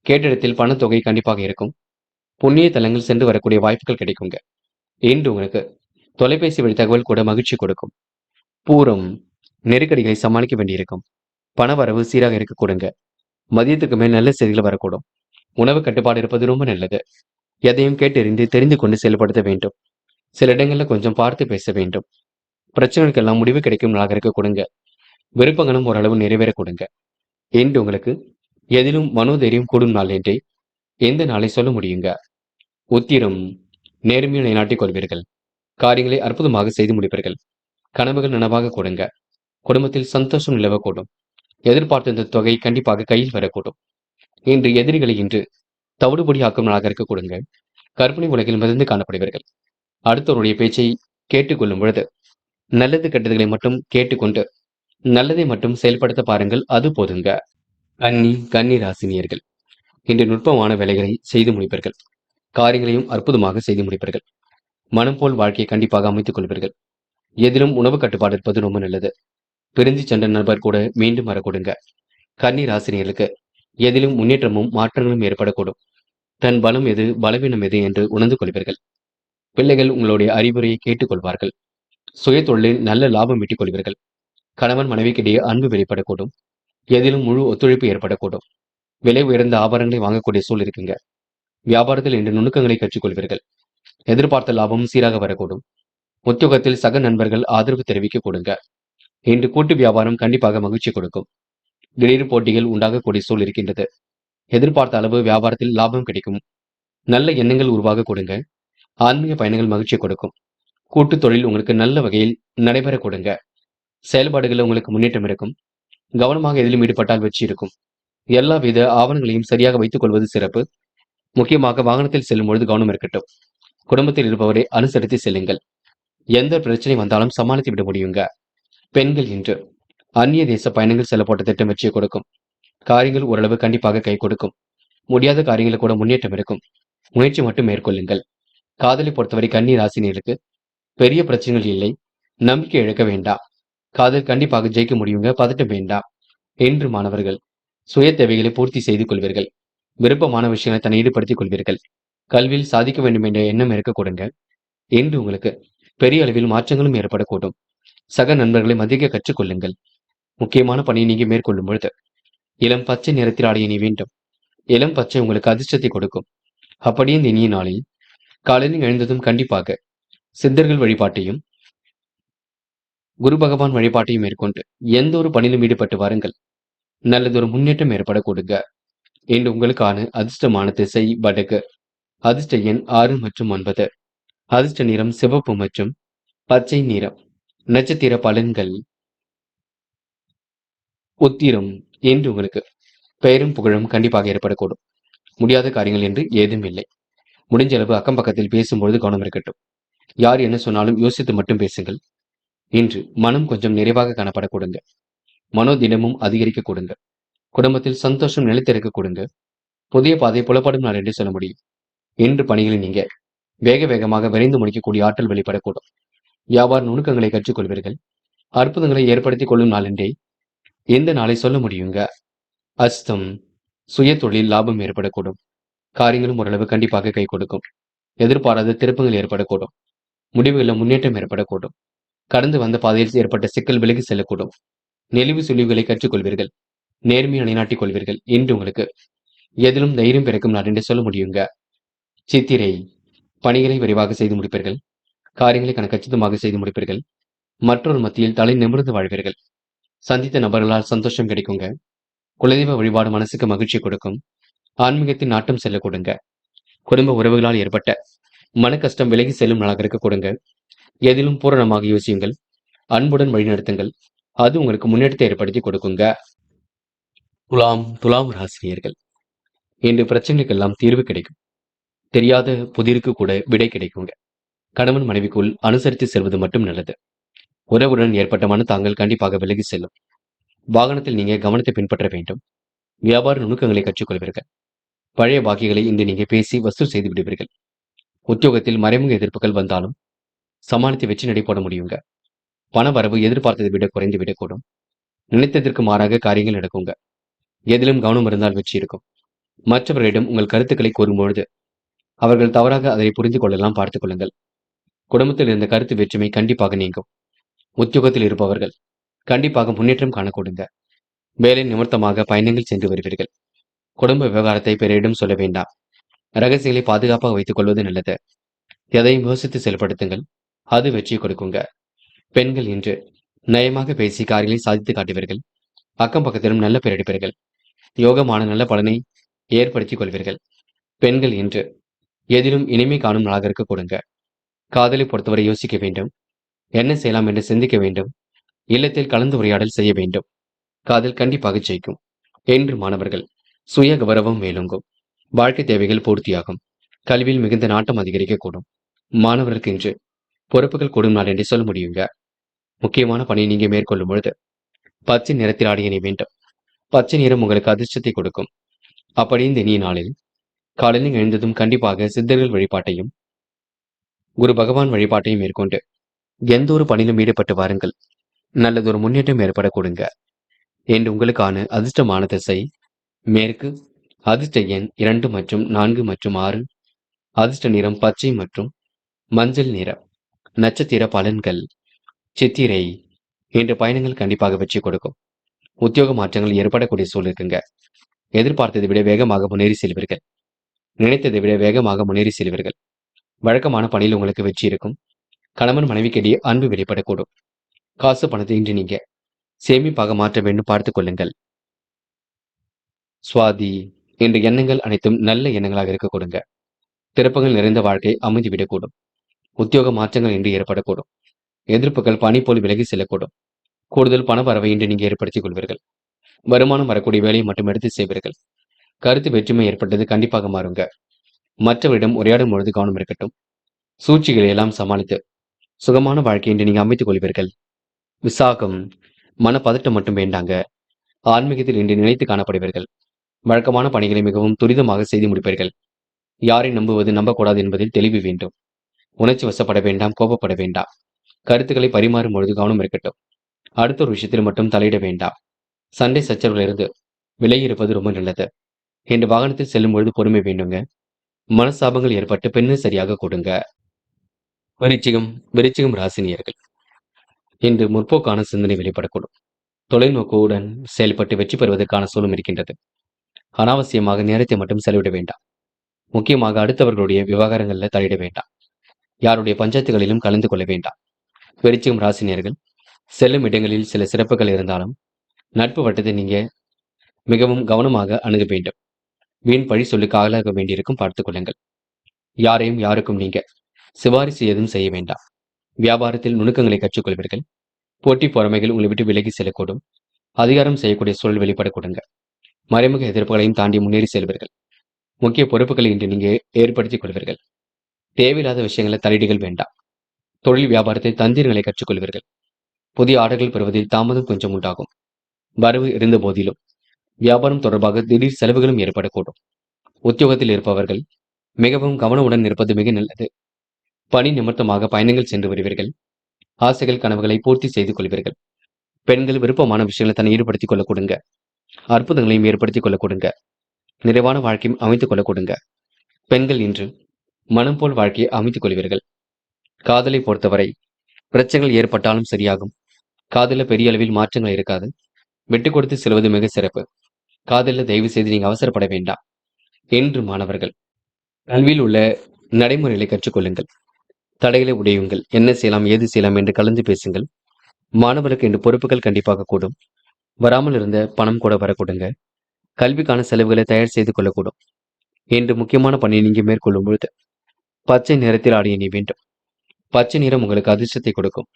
கேட்டிடத்தில் பணத்தொகை கண்டிப்பாக இருக்கும். புண்ணிய தலங்கள் சென்று வரக்கூடிய வாய்ப்புகள் கிடைக்குங்க. இன்று உங்களுக்கு தொலைபேசி வழி தகவல் கூட மகிழ்ச்சி கொடுக்கும். பூரம் நெருக்கடிகளை சமாளிக்க வேண்டியிருக்கும். பணவரவு சீராக இருக்க கொடுங்க. மதியத்துக்கு மேல் நல்ல செய்திகள் வரக்கூடும். உணவு கட்டுப்பாடு இருப்பது ரொம்ப நல்லது. எதையும் கேட்டறிந்து தெரிந்து கொண்டு செயல்படுத்த வேண்டும். சில இடங்கள்ல கொஞ்சம் பார்த்து பேச வேண்டும். பிரச்சனைகளுக்கெல்லாம் முடிவு கிடைக்கும் நாளாக இருக்க கொடுங்க. விருப்பங்களும் ஓரளவு நிறைவேற கொடுங்க. என்று உங்களுக்கு எதிலும் மனோதைரியம் கூடும் நாள் என்றே எந்த நாளை சொல்ல முடியுங்க. உத்திரம் நேர்மையை நிலைநாட்டிக் கொள்வீர்கள். காரியங்களை அற்புதமாக செய்து முடிப்பீர்கள். கனவுகள் நனவாக கொடுங்க. குடும்பத்தில் சந்தோஷம் நிலவக்கூடும். எதிர்பார்த்த இந்த தொகை கண்டிப்பாக கையில் வரக்கூடும். இன்று எதிரிகளை இன்று தவிடுபொடியாக்கும் நாளாக இருக்க கொடுங்க. கற்பனை உலகில் மிதந்து காணப்படுவீர்கள். அடுத்தவருடைய பேச்சை கேட்டுக்கொள்ளும் பொழுது நல்லது கெட்டதுகளை மட்டும் கேட்டுக்கொண்டு நல்லதை மட்டும் செயல்படுத்த பாருங்கள். அது போதுங்க. கன்னி ராசினியர்கள் இன்று நுட்பமான வேலைகளை செய்து முடிப்பீர்கள். காரியங்களையும் அற்புதமாக செய்து முடிப்பீர்கள். மனம் போல் வாழ்க்கையை கண்டிப்பாக அமைத்துக் கொள்வீர்கள். எதிலும் உணவு கட்டுப்பாடு இருப்பது ரொம்ப நல்லது. பிரிஞ்சு சென்ற நண்பர் கூட மீண்டும் வரக்கூடுங்க. கன்னி ராசினியர்களுக்கு எதிலும் முன்னேற்றமும் மாற்றங்களும் ஏற்படக்கூடும். தன் பலம் எது பலவீனம் எது என்று உணர்ந்து கொள்வீர்கள். பிள்ளைகள் உங்களுடைய அறிவுரையை கேட்டுக்கொள்வார்கள். சுய தொழிலில் நல்ல லாபம் ஈட்டிக் கொள்வீர்கள். கணவன் மனைவிக்கிடையே அன்பு வெளிப்படக்கூடும். எதிலும் முழு ஒத்துழைப்பு ஏற்படக்கூடும். விலை உயர்ந்த ஆபரணங்களை வாங்கக்கூடிய சூழல் இருக்குங்க. வியாபாரத்தில் இன்று நுணுக்கங்களை கற்றுக்கொள்வீர்கள். எதிர்பார்த்த லாபம் சீராக வரக்கூடும். உத்தியோகத்தில் சக நண்பர்கள் ஆதரவு தெரிவிக்க கொடுங்க. இன்று கூட்டு வியாபாரம் கண்டிப்பாக மகிழ்ச்சி கொடுக்கும். திடீர் போட்டிகள் உண்டாகக்கூடிய சூழல் இருக்கின்றது. எதிர்பார்த்த அளவு வியாபாரத்தில் லாபம் கிடைக்கும். நல்ல எண்ணங்கள் உருவாக கொடுங்க. ஆன்மீக பயணங்கள் மகிழ்ச்சி கொடுக்கும். கூட்டு தொழில் உங்களுக்கு நல்ல வகையில் நடைபெற கொடுங்க. செயல்பாடுகளில் உங்களுக்கு முன்னேற்றம் இருக்கும். கவனமாக எதிலும் ஈடுபட்டால் வெற்றி இருக்கும். எல்லா வித ஆவணங்களையும் சரியாக வைத்துக் கொள்வது சிறப்பு. முக்கியமாக வாகனத்தில் செல்லும் பொழுது கவனம் இருக்கட்டும். குடும்பத்தில் இருப்பவரை அனுசரித்து செல்லுங்கள். எந்த பிரச்சனை வந்தாலும் சமாளித்து விட முடியுங்க. பெண்கள் இன்று அந்நிய தேச பயணங்கள் செல்ல போட்ட திட்டம் வெற்றியை கொடுக்கும். காரியங்கள் ஓரளவு கண்டிப்பாக கை கொடுக்கும். முடியாத காரியங்களை கூட முன்னேற்றம் இருக்கும். முயற்சி மட்டும் மேற்கொள்ளுங்கள். காதலை பொறுத்தவரை கன்னி ராசினியருக்கு பெரிய பிரச்சனைகள் இல்லை. நம்பிக்கை இழக்க வேண்டாம். காதல் கண்டிப்பாக ஜெயிக்க முடியுங்க. பதட்டம் வேண்டாம். என்று மாணவர்கள் சுய தேவைகளை பூர்த்தி செய்து கொள்வீர்கள். விருப்பமான விஷயங்களை தன்னை ஈடுபடுத்திக் கொள்வீர்கள். கல்வியில் சாதிக்க வேண்டும் என்ற எண்ணம் இருக்க கொடுங்க. என்று உங்களுக்கு பெரிய அளவில் மாற்றங்களும் ஏற்படக்கூடும். சக நண்பர்களை மதிக்க கற்றுக்கொள்ளுங்கள். முக்கியமான பணியை நீங்க மேற்கொள்ளும் பொழுது இளம் பச்சை நிறத்தில் ஆடைய நீ வேண்டும். இளம் பச்சை உங்களுக்கு அதிர்ஷ்டத்தை கொடுக்கும். அப்படியே இந்த இனிய நாளில் காலையில் எழுந்ததும் கண்டிப்பாக சித்தர்கள் வழிபாட்டையும் குரு பகவான் வழிபாட்டையும் மேற்கொண்டு எந்த ஒரு பணியிலும் ஈடுபட்டு வாருங்கள். நல்லதொரு முன்னேற்றம் ஏற்பட கொடுங்க. இன்று உங்களுக்கான அதிர்ஷ்டமான திசை வடக்கு. அதிர்ஷ்ட எண் 6 மற்றும் 9. அதிர்ஷ்ட நிறம் சிவப்பு மற்றும் பச்சை நிறம். நட்சத்திர பலன்கள் உத்திரம். என்று உங்களுக்கு பெயரும் புகழும் கண்டிப்பாக ஏற்படக்கூடும். முடியாத காரியங்கள் என்று ஏதும் இல்லை. முடிஞ்ச அளவு அக்கம் பக்கத்தில் பேசும்பொழுது கவனம் இருக்கட்டும். யார் என்ன சொன்னாலும் யோசித்து மட்டும் பேசுங்கள். இன்று மனம் கொஞ்சம் நிறைவாக காணப்பட கொடுங்க. மனோதினமும் அதிகரிக்க கொடுங்க. குடும்பத்தில் சந்தோஷம் நிலைத்திருக்க கொடுங்க. புதிய பாதை புலப்படும் நாள் என்று சொல்ல முடியும். இன்று பணிகளை நீங்க வேக வேகமாக விரைந்து முடிக்கக்கூடிய ஆற்றல் வெளிப்படக்கூடும். வியாபார நுணுக்கங்களை கற்றுக்கொள்வீர்கள். அற்புதங்களை ஏற்படுத்திக் கொள்ளும் நாள் என்றே எந்த நாளை சொல்ல முடியுங்க. அஸ்தம் சுய தொழில் லாபம் ஏற்படக்கூடும். காரியங்களும் ஓரளவு கண்டிப்பாக கை கொடுக்கும். எதிர்பாராத திருப்பங்கள் ஏற்படக்கூடும். முடிவுகளில் முன்னேற்றம் ஏற்படக்கூடும். கடந்து வந்த பாதையில் ஏற்பட்ட சிக்கல் விலகி செல்லக்கூடும். நெளிவு சுழிவுகளை கற்றுக்கொள்வீர்கள். நேர்மையை நிலைநாட்டிக் கொள்வீர்கள். இன்று உங்களுக்கு எதிலும் தைரியம் பிறக்கும் நாள் என்று சொல்ல முடியுங்க. சித்திரை பணிகளை விரைவாக செய்து முடிப்பீர்கள். காரியங்களை கச்சிதமாக செய்து முடிப்பீர்கள். மற்றொரு மத்தியில் தலை நிமிர்ந்து வாழ்வீர்கள். சந்தித்த நபர்களால் சந்தோஷம் கிடைக்குங்க. குலதெய்வ வழிபாடு மனசுக்கு மகிழ்ச்சி கொடுக்கும். ஆன்மீகத்தின் நாட்டம் செல்ல கொடுங்க. குடும்ப உறவுகளால் ஏற்பட்ட மன கஷ்டம் விலகி செல்லும் நாளாக இருக்க கொடுங்க. எதிலும் பூரணமாக யோசியுங்கள். அன்புடன் வழிநடத்துங்கள். அது உங்களுக்கு முன்னேற்றத்தை ஏற்படுத்தி கொடுக்குங்க. துலாம் ராசினியர்கள், இன்று பிரச்சனைக்கெல்லாம் தீர்வு கிடைக்கும். தெரியாத புதிருக்கு கூட விடை கிடைக்குங்க. கணவன் மனைவிக்குள் அனுசரித்து செல்வது மட்டும் நல்லது. உறவுடன் ஏற்பட்ட மனத்தாங்கள் கண்டிப்பாக விலகி செல்லும். வாகனத்தில் நீங்க கவனத்தை பின்பற்ற வேண்டும். வியாபார நுணுக்கங்களை கற்றுக்கொள்வீர்கள். பழைய பாக்கிகளை இன்று நீங்க பேசி வசூல் செய்து விடுவீர்கள். உத்தியோகத்தில் மறைமுக எதிர்ப்புகள் வந்தாலும் சமாளித்து வெற்றி நடை போட முடியுங்க. பண வரவு எதிர்பார்த்ததை விட குறைந்து விடக்கூடும். நினைத்ததற்கு மாறாக காரியங்கள் நடக்குங்க. எதிலும் கவனம் இருந்தால் வெற்றி இருக்கும். மற்றவர்களிடம் உங்கள் கருத்துக்களை கூறும்பொழுது அவர்கள் தவறாக அதை புரிந்து கொள்ளலாம், பார்த்துக் கொள்ளுங்கள். குடும்பத்தில் இருந்த கருத்து வேற்றுமை கண்டிப்பாக நீங்கும். உத்தியோகத்தில் இருப்பவர்கள் கண்டிப்பாக முன்னேற்றம் காணக்கூடுங்க. வேலை நிமித்தமாக பயணங்கள் சென்று வருவீர்கள். குடும்ப விவகாரத்தை பிறரிடம் சொல்ல வேண்டாம். ரகசியங்களை பாதுகாப்பாக வைத்துக் கொள்வது நல்லது. எதையும் யோசித்து செயல்படுத்துங்கள். அது வெற்றி கொடுக்குங்க. பெண்கள் இன்று நயமாக பேசி காரியங்களை சாதித்து காட்டுவீர்கள். அக்கம் பக்கத்திலும் நல்ல பெயர் எடுப்பீர்கள். யோகமான நல்ல பலனை ஏற்படுத்திக் கொள்வீர்கள். பெண்கள் இன்று எதிலும் இனிமை காணும் நாளாக இருக்க கொடுங்க. காதலை பொறுத்தவரை யோசிக்க வேண்டும். என்ன செய்யலாம் என்று சிந்திக்க வேண்டும். இல்லத்தில் கலந்து உரையாடல் செய்ய வேண்டும். காதல் கண்டிப்பாக ஜெயிக்கும். என்று மாணவர்கள் சுய கௌரவம் மேலோங்கும். வாழ்க்கை தேவைகள் பூர்த்தியாகும். கல்வியில் மிகுந்த நாட்டம் அதிகரிக்கக்கூடும். மாணவர்களுக்கு இன்று பொறுப்புகள் கூடும் நாள் என்று சொல்ல முடியுங்க. முக்கியமான பணியை நீங்க மேற்கொள்ளும் பொழுது பச்சை நிறத்தில் ஆடை அணிய வேண்டும். பச்சை நிறம் உங்களுக்கு அதிர்ஷ்டத்தை கொடுக்கும். அப்படி இந்த இனிய நாளில் காலையில் எழுந்ததும் கண்டிப்பாக சித்தர்கள் வழிபாட்டையும் குரு பகவான் வழிபாட்டையும் மேற்கொண்டு எந்த ஒரு பணியிலும் ஈடுபட்டு வாருங்கள். நல்லதொரு முன்னேற்றம் ஏற்பட கொடுங்க. என்று உங்களுக்கான அதிர்ஷ்டமான திசை மேற்கு. அதிர்ஷ்ட எண் 2 மற்றும் 4 மற்றும் 6. அதிர்ஷ்ட நிறம் பச்சை மற்றும் மஞ்சள் நிறம். நட்சத்திர பலன்கள். சித்திரை என்ற பயணங்கள் கண்டிப்பாக வெற்றி கொடுக்கும். உத்தியோக மாற்றங்கள் ஏற்படக்கூடிய சூழல் இருக்குங்க. எதிர்பார்த்ததை விட வேகமாக முன்னேறி செல்வீர்கள். நினைத்ததை விட வேகமாக முன்னேறி செல்வீர்கள். வழக்கமான பணியில் உங்களுக்கு வெற்றி இருக்கும். கணவன் மனைவிக்கிடையே அன்பு வெளிப்படக்கூடும். காசு பணத்தை இன்று நீங்க சேமிப்பாக மாற்ற வேண்டும், பார்த்துக் கொள்ளுங்கள். சுவாதி என்ற எண்ணங்கள் அனைத்தும் நல்ல எண்ணங்களாக இருக்க கொடுங்க. திறப்புகள் நிறைந்த வாழ்க்கை அமைந்துவிடக்கூடும். உத்தியோக மாற்றங்கள் இன்று ஏற்படக்கூடும். எதிர்ப்புகள் பனி போல் விலகி செல்லக்கூடும். கூடுதல் பண வரவை இன்று நீங்க ஏற்படுத்திக் கொள்வீர்கள். வருமானம் வரக்கூடிய வேலையை மட்டும் எடுத்து செய்வீர்கள். கருத்து வேற்றுமை ஏற்பட்டது கண்டிப்பாக மாறுங்க. மற்றவரிடம் உரையாடும் பொழுது கவனம் இருக்கட்டும். சூழ்ச்சிகளை எல்லாம் சமாளித்து சுகமான வாழ்க்கை இன்று நீங்க அமைத்துக் கொள்வீர்கள். விசாகம் மனப்பதட்டம் மட்டும் வேண்டாங்க. ஆன்மீகத்தில் இன்று நினைத்து காணப்படுவீர்கள். வழக்கமான பணிகளை மிகவும் துரிதமாக செய்து முடிப்பீர்கள். யாரை நம்புவது நம்பக்கூடாது என்பதில் தெளிவு வேண்டும். உணர்ச்சி வசப்பட வேண்டாம், கோபப்பட வேண்டாம். கருத்துக்களை பரிமாறும் பொழுது கவனம் இருக்கட்டும். அடுத்த ஒரு விஷயத்தில் மட்டும் தலையிட வேண்டாம். சண்டை சச்சரவுகளிலிருந்து விலகி இருப்பது ரொம்ப நல்லது. என்று வாகனத்தில் செல்லும் பொழுது பொறுமை வேண்டுங்க. மனசாபங்கள் ஏற்பட்டு பெண்ணு சரியாக கொடுங்க. விருச்சிகம் ராசினியர்கள், இன்று முற்போக்கான சிந்தனை வெளிப்படக்கூடும். தொலைநோக்குடன் செயல்பட்டு வெற்றி பெறுவதற்கான சூழலும் இருக்கின்றது. அனாவசியமாக நேரத்தை மட்டும் செலவிட வேண்டாம். முக்கியமாக அடுத்தவர்களுடைய விவகாரங்களில் தலையிட வேண்டாம். யாருடைய பஞ்சாயத்துகளிலும் கலந்து கொள்ள வேண்டாம். விருச்சிகம் ராசினியர்கள், செல்லும் இடங்களில் சில சிறப்புகள் இருந்தாலும் நட்பு வட்டத்தை நீங்க மிகவும் கவனமாக அணுக வேண்டும். வீண் பழி சொல்லுக்கு ஆளாக வேண்டியிருக்கும், பார்த்துக் கொள்ளுங்கள். யாரையும் யாருக்கும் நீங்க சிபாரிசு எதுவும் செய்ய வேண்டாம். வியாபாரத்தில் நுணுக்கங்களை கற்றுக்கொள்வீர்கள். போட்டி பொறாமைகள் உங்களை விட்டு விலகி செல்லக்கூடும். அதிகாரம் செய்யக்கூடிய சூழல் வெளிப்படக்கூடுங்க. மறைமுக எதிர்ப்புகளையும் தாண்டி முன்னேறி செல்வீர்கள். முக்கிய பொறுப்புகளை இன்று நீங்க ஏற்படுத்திக் கொள்வீர்கள். தேவையில்லாத விஷயங்களை தலையீடுகள் வேண்டாம். தொழில் வியாபாரத்தில் தந்திரங்களை கற்றுக்கொள்வீர்கள். புதிய ஆர்டர்கள் பெறுவதில் தாமதம் கொஞ்சம் உண்டாகும். வரவு இருந்த போதிலும் வியாபாரம் தொடர்பாக திடீர் செலவுகளும் ஏற்படக்கூடும். உத்தியோகத்தில் இருப்பவர்கள் மிகவும் கவனமுடன் இருப்பது மிக நல்லது. பணி நிமித்தமாக பயணங்கள் சென்று வருவீர்கள். ஆசைகள் கனவுகளை பூர்த்தி செய்து கொள்வீர்கள். பெண்கள் விருப்பமான விஷயங்களை தன்னை ஈடுபடுத்திக் கொள்ள கொடுங்க. அற்புதங்களையும் ஏற்படுத்திக் கொள்ள கொடுங்க. நிறைவான வாழ்க்கையும் அமைத்துக் கொள்ள கொடுங்க. பெண்கள் இன்று மனம் போல் வாழ்க்கையை அமைத்துக் கொள்வீர்கள். காதலை பொறுத்தவரை பிரச்சனைகள் ஏற்பட்டாலும் சரியாகும். காதலில் பெரிய அளவில் மாற்றங்கள் இருக்காது. விட்டு கொடுத்து செல்வது மிக சிறப்பு. காதலில் தயவு செய்து நீங்க அவசரப்பட வேண்டாம். என்று மாணவர்கள் கல்வியில் உள்ள நடைமுறைகளை கற்றுக்கொள்ளுங்கள். தடைகளை உடையுங்கள். என்ன செய்யலாம் ஏது செய்யலாம் என்று கலந்து பேசுங்கள். மாணவர்களுக்கு இன்று பொறுப்புகள் கண்டிப்பாக கூடும். வராமல் இருந்த பணம் கூட வரக்கூடுங்க. கல்விக்கான செலவுகளை தயார் செய்து கொள்ளக்கூடும். இன்று முக்கியமான பணியை நீங்க மேற்கொள்ளும் பொழுது பச்சை நிறத்தில் ஆடிய நீ வேண்டும். பச்சை நிறம் உங்களுக்கு அதிர்ஷ்டத்தை கொடுக்கும்.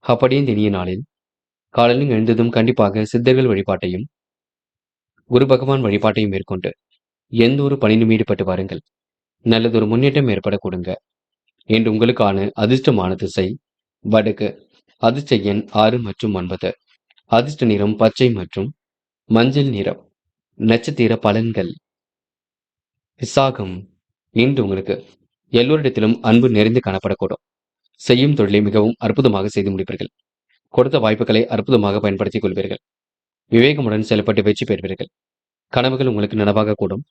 அப்படியே இந்த இனிய நாளில் காலையில் எழுந்ததும் கண்டிப்பாக சித்தர்கள் வழிபாட்டையும் குரு பகவான் வழிபாட்டையும் மேற்கொண்டு எந்த ஒரு பணியிலும் ஈடுபட்டு வாருங்கள். நல்லதொரு முன்னேற்றம் ஏற்பட கொடுங்க. இன்று உங்களுக்கான அதிர்ஷ்டமான திசை வடக்கு. அதிர்ஷ்ட எண் 6 மற்றும் 9. அதிர்ஷ்ட நிறம் பச்சை மற்றும் மஞ்சள் நிறம். நட்சத்திர பலன்கள். விசாகம். இன்று உங்களுக்கு எல்லோரிடத்திலும் அன்பு நிறைந்து காணப்படக்கூடும். செய்யும் தொழிலை மிகவும் அற்புதமாக செய்து முடிப்பீர்கள். கொடுத்த வாய்ப்புகளை அற்புதமாக பயன்படுத்திக் கொள்வீர்கள். விவேகமுடன் செயல்பட்டு வெற்றி பெறுவீர்கள். கனவுகள் உங்களுக்கு நனவாக கூடும்.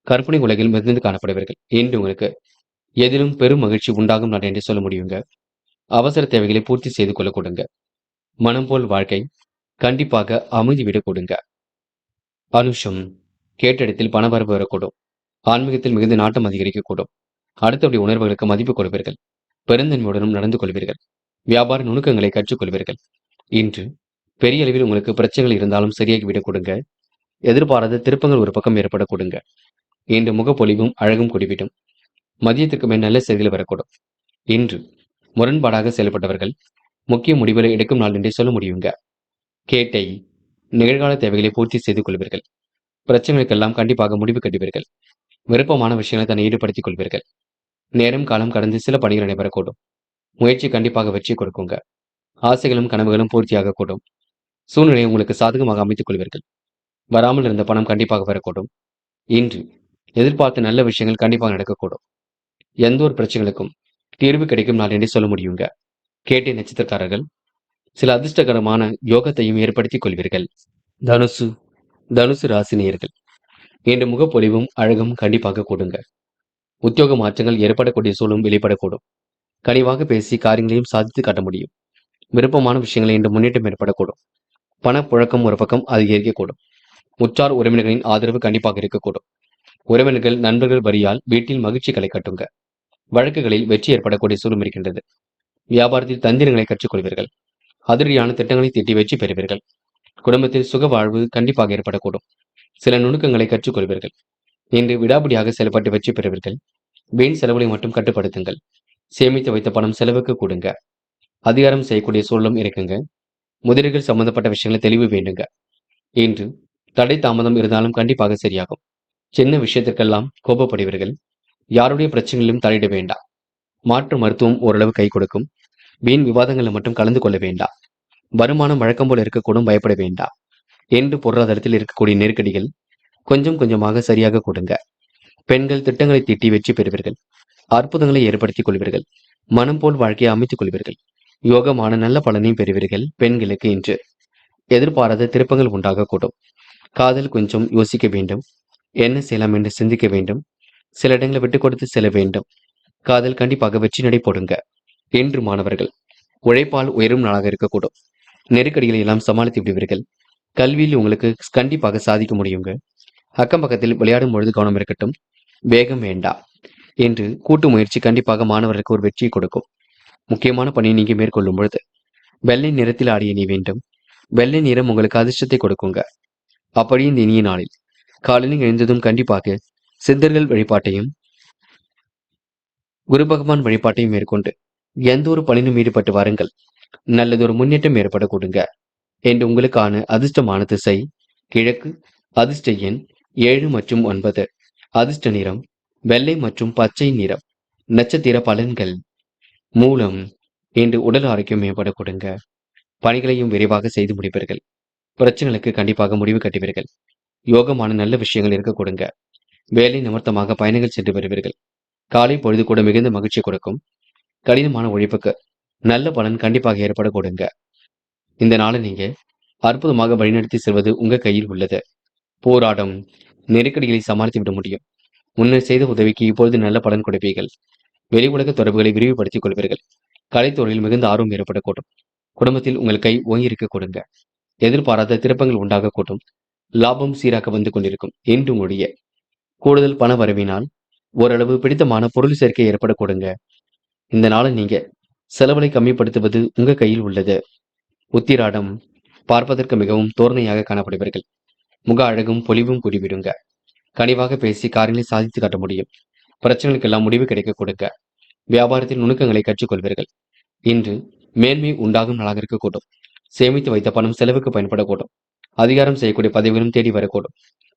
கற்பனை உலகில் மிதந்து காணப்படுவீர்கள். இன்று உங்களுக்கு எதிலும் பெரும் மகிழ்ச்சி உண்டாகும் நாள் என்று சொல்ல முடியுங்க. அவசர தேவைகளை பூர்த்தி செய்து கொள்ள கொடுங்க. மனம் போல் வாழ்க்கை கண்டிப்பாக அமைதி விட கொடுங்க. அனுஷம். கேட்ட இடத்தில் பணவரவு வரக்கூடும். ஆன்மீகத்தில் மிகுந்த நாட்டம் அதிகரிக்கக்கூடும். அடுத்தவருடைய உணர்வுகளுக்கு மதிப்பு கொடுப்பீர்கள். பெருந்தன்மையுடனும் நடந்து கொள்வீர்கள். வியாபார நுணுக்கங்களை கற்றுக்கொள்வீர்கள். இன்று பெரிய அளவில் உங்களுக்கு பிரச்சனைகள் இருந்தாலும் சரியாகிவிடக் கொடுங்க. எதிர்பாராத திருப்பங்கள் ஒரு பக்கம் ஏற்பட கொடுங்க. இன்று முகப்பொலிவும் அழகும் கூடிவிடும். மதியத்திற்கு மேல் நல்ல செய்திகள் வரக்கூடும். இன்று முரண்பாடாக செயல்பட்டவர்கள் முக்கிய முடிவுகளை எடுக்கும் நாள் என்றே சொல்ல முடியுங்க. கேட்டை. நிகழ்கால தேவைகளை பூர்த்தி செய்து கொள்வீர்கள். பிரச்சனைகளுக்கெல்லாம் கண்டிப்பாக முடிவு கட்டுவீர்கள். விருப்பமான விஷயங்களை தன்னை ஈடுபடுத்திக் கொள்வீர்கள். நேரம் காலம் கடந்து சில பணிகள் நடைபெறக்கூடும். முயற்சி கண்டிப்பாக வெற்றி கொடுக்குங்க. ஆசைகளும் கனவுகளும் பூர்த்தியாக கூடும். சூழ்நிலையை உங்களுக்கு சாதகமாக அமைத்துக் கொள்வீர்கள். வராமல் இருந்த பணம் கண்டிப்பாக வரக்கூடும். இன்று எதிர்பார்த்த நல்ல விஷயங்கள் கண்டிப்பாக நடக்கக்கூடும். எந்த ஒரு பிரச்சனைகளுக்கும் தீர்வு கிடைக்கும் நாள் என்றே சொல்ல முடியுங்க. கேட்டை நட்சத்திரக்காரர்கள் சில அதிர்ஷ்டகரமான யோகத்தையும் ஏற்படுத்திக் கொள்வீர்கள். தனுசு. தனுசு ராசினியர்கள் இன்று முகப்பொலிவும் அழகும் கண்டிப்பாக கூடுங்க. உத்தியோக மாற்றங்கள் ஏற்படக்கூடிய சூழலும் வெளிப்படக்கூடும். கனிவாக பேசி காரியங்களையும் சாதித்து காட்ட முடியும். விருப்பமான விஷயங்களை இன்று முன்னேற்றம் ஏற்படக்கூடும். பணப்புழக்கம் ஒரு பக்கம் அதிகரிக்கக்கூடும். உற்றார் உறவினர்களின் ஆதரவு கண்டிப்பாக இருக்கக்கூடும். உறவினர்கள் நண்பர்கள் வரியால் வீட்டில் மகிழ்ச்சி களை கட்டுங்க. வழக்குகளில் வெற்றி ஏற்படக்கூடிய சூழலும் இருக்கின்றது. வியாபாரத்தில் தந்திரங்களை கற்றுக்கொள்வீர்கள். அதிரடியான திட்டங்களை தீட்டி வெற்றி பெறுவீர்கள். குடும்பத்தில் சுக வாழ்வு கண்டிப்பாக ஏற்படக்கூடும். சில நுணுக்கங்களை கற்றுக்கொள்வீர்கள். இன்று விடாபிடியாக செயல்பட்டு வெற்றி பெறுவீர்கள். வீண் செலவுகளை மட்டும் கட்டுப்படுத்துங்கள். சேமித்து வைத்த பணம் செலவுக்கு கூடுங்க. அதிகாரம் செய்யக்கூடிய சூழலும் இருக்குங்க. முதலீடுகள் சம்பந்தப்பட்ட விஷயங்களை தெளிவு வேண்டுங்க. இன்று தடை தாமதம் இருந்தாலும் கண்டிப்பாக சரியாகும். சின்ன விஷயத்திற்கெல்லாம் கோபப்படுவீர்கள். யாருடைய பிரச்சனையிலும் தலையிட வேண்டாம். மாற்று மருத்துவம் ஓரளவு கை கொடுக்கும். வீண் விவாதங்களில் மட்டும் கலந்து கொள்ள வேண்டாம். வருமானம் வழக்கம் போல இருக்கக்கூடும், பயப்பட வேண்டாம். என்று பொருளாதாரத்தில் இருக்கக்கூடிய நெருக்கடிகள் கொஞ்சம் கொஞ்சமாக சரியாக கொடுங்க. பெண்கள் திட்டங்களை தீட்டி வெற்றி பெறுவீர்கள். அற்புதங்களை ஏற்படுத்திக் கொள்வீர்கள். மனம் போல் வாழ்க்கையை அமைத்துக் கொள்வீர்கள். யோகமான நல்ல பலனையும் பெறுவீர்கள். பெண்களுக்கு இன்று எதிர்பாராத திருப்பங்கள் உண்டாகக்கூடும். காதல் கொஞ்சம் யோசிக்க வேண்டும். என்ன செய்யலாம் என்று சிந்திக்க வேண்டும். சில இடங்களை விட்டுக் கொடுத்து செல்ல வேண்டும். காதல் கண்டிப்பாக வெற்றி நடை போடுங்க. என்று மாணவர்கள் உழைப்பால் உயரும் நாளாக இருக்கக்கூடும். நெருக்கடிகளை எல்லாம் சமாளித்து விடுவீர்கள். கல்வியில் உங்களுக்கு கண்டிப்பாக சாதிக்க முடியுங்க. அக்கம் பக்கத்தில் விளையாடும் பொழுது கவனம் இருக்கட்டும். வேகம் வேண்டாம். என்று கூட்டு முயற்சி கண்டிப்பாக மாணவர்களுக்கு ஒரு வெற்றியை கொடுக்கும். முக்கியமான பணியை நீங்க மேற்கொள்ளும் பொழுது வெள்ளை நிறத்தில் ஆடிய நீ வேண்டும். வெள்ளை நிறம் உங்களுக்கு அதிர்ஷ்டத்தை கொடுக்குங்க. அப்படியே இந்த இனிய நாளில் காலையில் எழுந்ததும் கண்டிப்பாக சித்தர்கள் வழிபாட்டையும் குரு பகவான் வழிபாட்டையும் மேற்கொண்டு எந்த ஒரு பணியிலும் ஈடுபட்டு வாருங்கள். நல்லதொரு முன்னேற்றம் ஏற்பட கொடுங்க. என்று உங்களுக்கான அதிர்ஷ்டமான திசை கிழக்கு. அதிர்ஷ்ட எண் 7 மற்றும் 9. அதிர்ஷ்ட நிறம் வெள்ளை மற்றும் பச்சை நிறம். நட்சத்திர பலன்கள். மூலம். இன்று உடல் ஆரோக்கியம் மேம்பட கொடுங்க. பணிகளையும் விரைவாக செய்து முடிப்பீர்கள். பிரச்சனைகளுக்கு கண்டிப்பாக முடிவு கட்டுவீர்கள். யோகமான நல்ல விஷயங்கள் இருக்க கொடுங்க. வேலை நிமித்தமாக பயணங்கள் சென்று வருவீர்கள். காலை பொழுது கூட மிகுந்த மகிழ்ச்சி கொடுக்கும். கடினமான உழைப்புக்கு நல்ல பலன் கண்டிப்பாக ஏற்பட கொடுங்க. இந்த நாளை நீங்க அற்புதமாக வழிநடத்தி செல்வது உங்க கையில் உள்ளது. போராடம். நெருக்கடிகளை சமாளித்து விட முடியும். முன்னர் செய்த உதவிக்கு இப்பொழுது நல்ல பலன் கொடுப்பீர்கள். வெளி உலக தொடர்புகளை விரிவுபடுத்திக் கொள்வீர்கள். கலைத்துறையில் மிகுந்த ஆர்வம் ஏற்படக்கூடும். குடும்பத்தில் உங்கள் கை ஓங்கியிருக்க கொடுங்க. எதிர்பாராத திருப்பங்கள் உண்டாகக்கூடும். லாபம் சீராக வந்து கொண்டிருக்கும் என்று உங்களுடைய கூடுதல் பண வரவினால் ஓரளவு பிடித்தமான பொருள் சேர்க்கை ஏற்பட கொடுங்க. இந்த நாளை நீங்க செலவுகளை கம்மிப்படுத்துவது உங்க கையில் உள்ளது. உத்திராடம் பார்ப்பதற்கு மிகவும் தோரணையாக காணப்படுவீர்கள். முக அழகும் பொலிவும் கூடிவிடுங்க. கனிவாக பேசி காரியங்களை சாதித்து காட்ட முடியும். பிரச்சனைகளுக்கெல்லாம் முடிவு கிடைக்க கொடுங்க. வியாபாரத்தில் நுணுக்கங்களை கற்றுக்கொள்வீர்கள். இன்று மேன்மை உண்டாகும் நாளாக இருக்கக்கூடும். சேமித்து வைத்த பணம் செலவுக்கு பயன்படக்கூடும். அதிகாரம் செய்யக்கூடிய பதவிகளும் தேடி வரக்கூடும்.